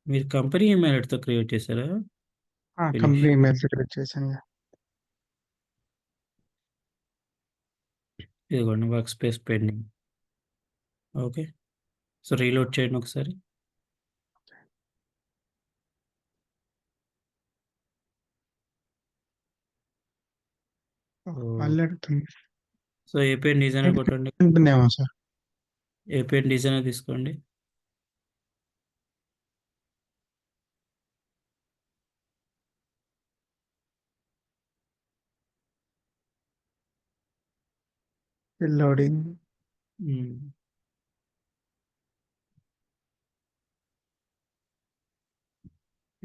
మీరు కంపెనీ ఈమెయిల్ ఐడితో క్రియేట్ చేశారా? ఫినిష్. కంపెనీ ఈమెయిల్ క్రియేట్ చేశాను. ఇదిగోండి work space pending. Okay. So, reload చేయండి ఒకసారి. మళ్ళీ అడుగుతుంది. సో, ఏపీఎన్ డిజైనర్ కొట్టండి. ఉంటుందేమో సార్. ఏపీఎన్ డిజైనర్ తీసుకోండి. లోడింగ్.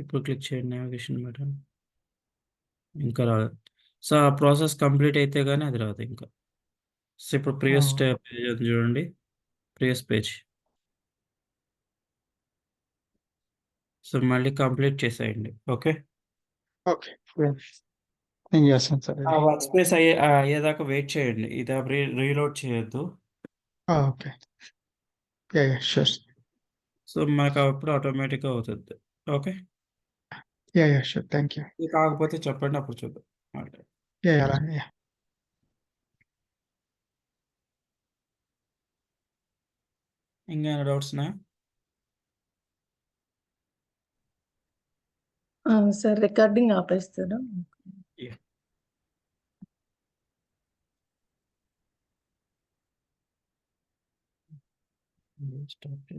ఇప్పుడు క్లిక్ చేయండి నావిగేషన్ బటన్. ఇంకా రాలేదు. సో, ఆ ప్రాసెస్ కంప్లీట్ అయితే గానీ అది రాదు ఇంకా. సో, ఇప్పుడు ప్రీవియస్ పేజ్ ఉంది చూడండి. Previous page. సో, మళ్ళీ కంప్లీట్ చేసేయండి. ఓకే. ఓకే. నేను చేస్తాను సార్ ఆ ఇది. వర్క్ స్పేస్ అయ్యేదాకా వెయిట్ చేయండి. ఇది రీలోడ్ చేయొద్దు. Okay. Yeah yeah sure. So, మనకు అప్పుడు ఆటోమేటిక్‌గా అవుతది. Okay. Yeah yeah sure. Thank you. ఇది కాకపోతే చెప్పండి అప్పుడు చూద్దాం. ఓకే. యా యా అలాగే యా. ఇంకేమైనా డౌట్స్ ఉన్నాయా? సార్ రికార్డింగ్ ఆపేస్తారా? యాహ్! స్టాప్